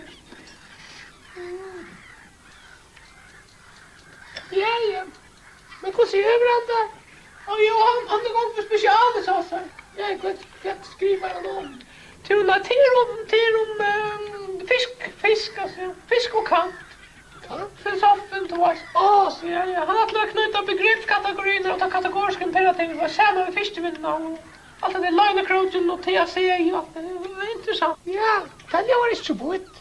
Speaker 18: Ja. Men hur ser överallt där? Och han är gång för specialsåser. Jag kan skriva någon. Till fisk alltså. Fisk och kant. Filosofen Thomas. Så ja. Han har lagt knyta begreppskategorier och ta kategoriska imperativ. Och samma med fiskvinna. Allt det line approachen och TAC och det är intressant. Ja, det var inte på ett.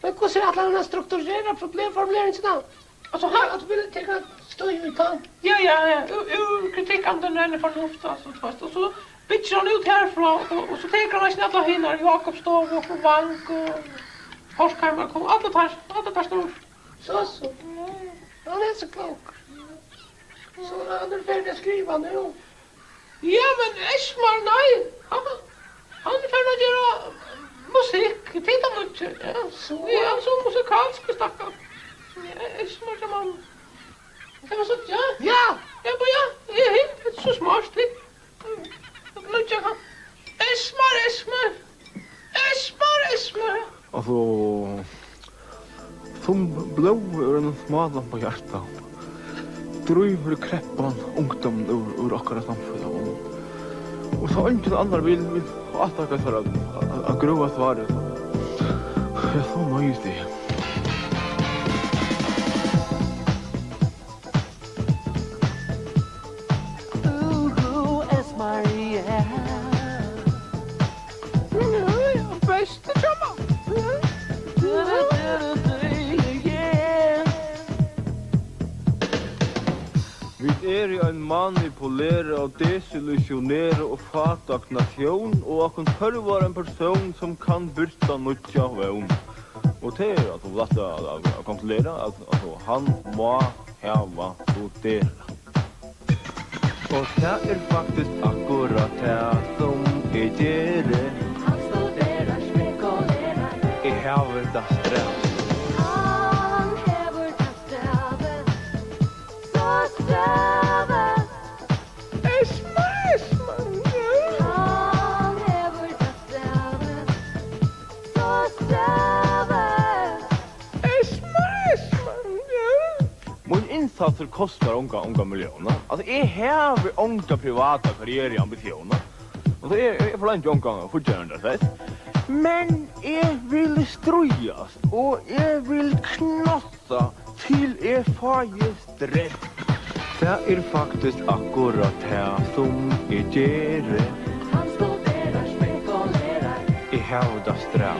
Speaker 18: Men hur ser alla den strukturerade problemformuleringen? Alltså här att vill ta stå i kan. Ja. Ur kritik om den är förnuft alltså fast och så bitchar han ut härifrån och så tänker han nästan alla hinner Jakob Stov och Vank och Forskarmar kom alla tar stor. Så. Han är så klok. Så han är färdig att skriva nu. Ja, men Esmar, nej. Han är färdig att göra musik. Titta mycket. Ja, så musikalsk stackare. Esmar som han. Det var så, ja. Det är helt så smart. Esmar.
Speaker 2: Alltså, som blå ur en smalan på hjärtat. Dröjmer kreppan ungdom ur akkurat samfunnet. Och så ingen annan vill attacka för att grova svaret. Jag är så nöjd det. Vi är en manipulerad och desillusionerad och fattak nation och akon förvar en person som kan bryta nutja vän. Och det är att kontrollera att han må hava studera. Och det är faktiskt akkurat det som är det. Han studerar, spekulerar. I haver det stress. Insatser kostar unga miljoner. Alltså är här vi unga privata karriärambitioner. Och det är för länge unga fortfarande det. Men jag vill strujas och jag vill knossa till jag får stress. Det är faktiskt akkurat här som är det. Han studerar, spekulerar. I hävda stress.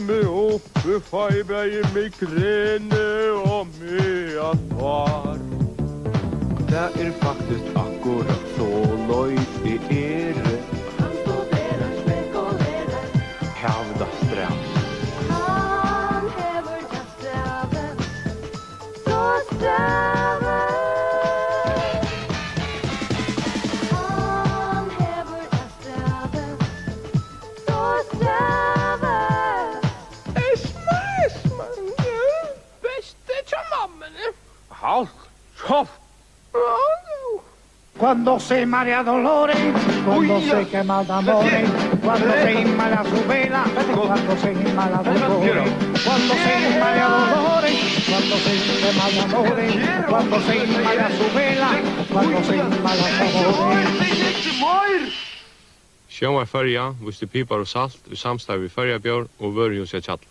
Speaker 2: Med uppe fiber i migrene och med att var. Det är faktiskt akkurat så lojt det är. Han studerar, spekulerar. Hävda stress. Han häver kastraven. Så straven. Han häver kastraven. Så straven. Halt! Choff!
Speaker 4: Cuando se marea Dolores, cuando se quema de amores, cuando se inmala su vela, cuando se inmala Dolores, cuando se marea Dolores, cuando se quema de amores, cuando se inmala su vela, cuando se inmala Dolores.
Speaker 19: Sjóma Føroya, vistu Pipar Salt, við samstarvi við Føroya Bjór og Vøruhúsið Kjall.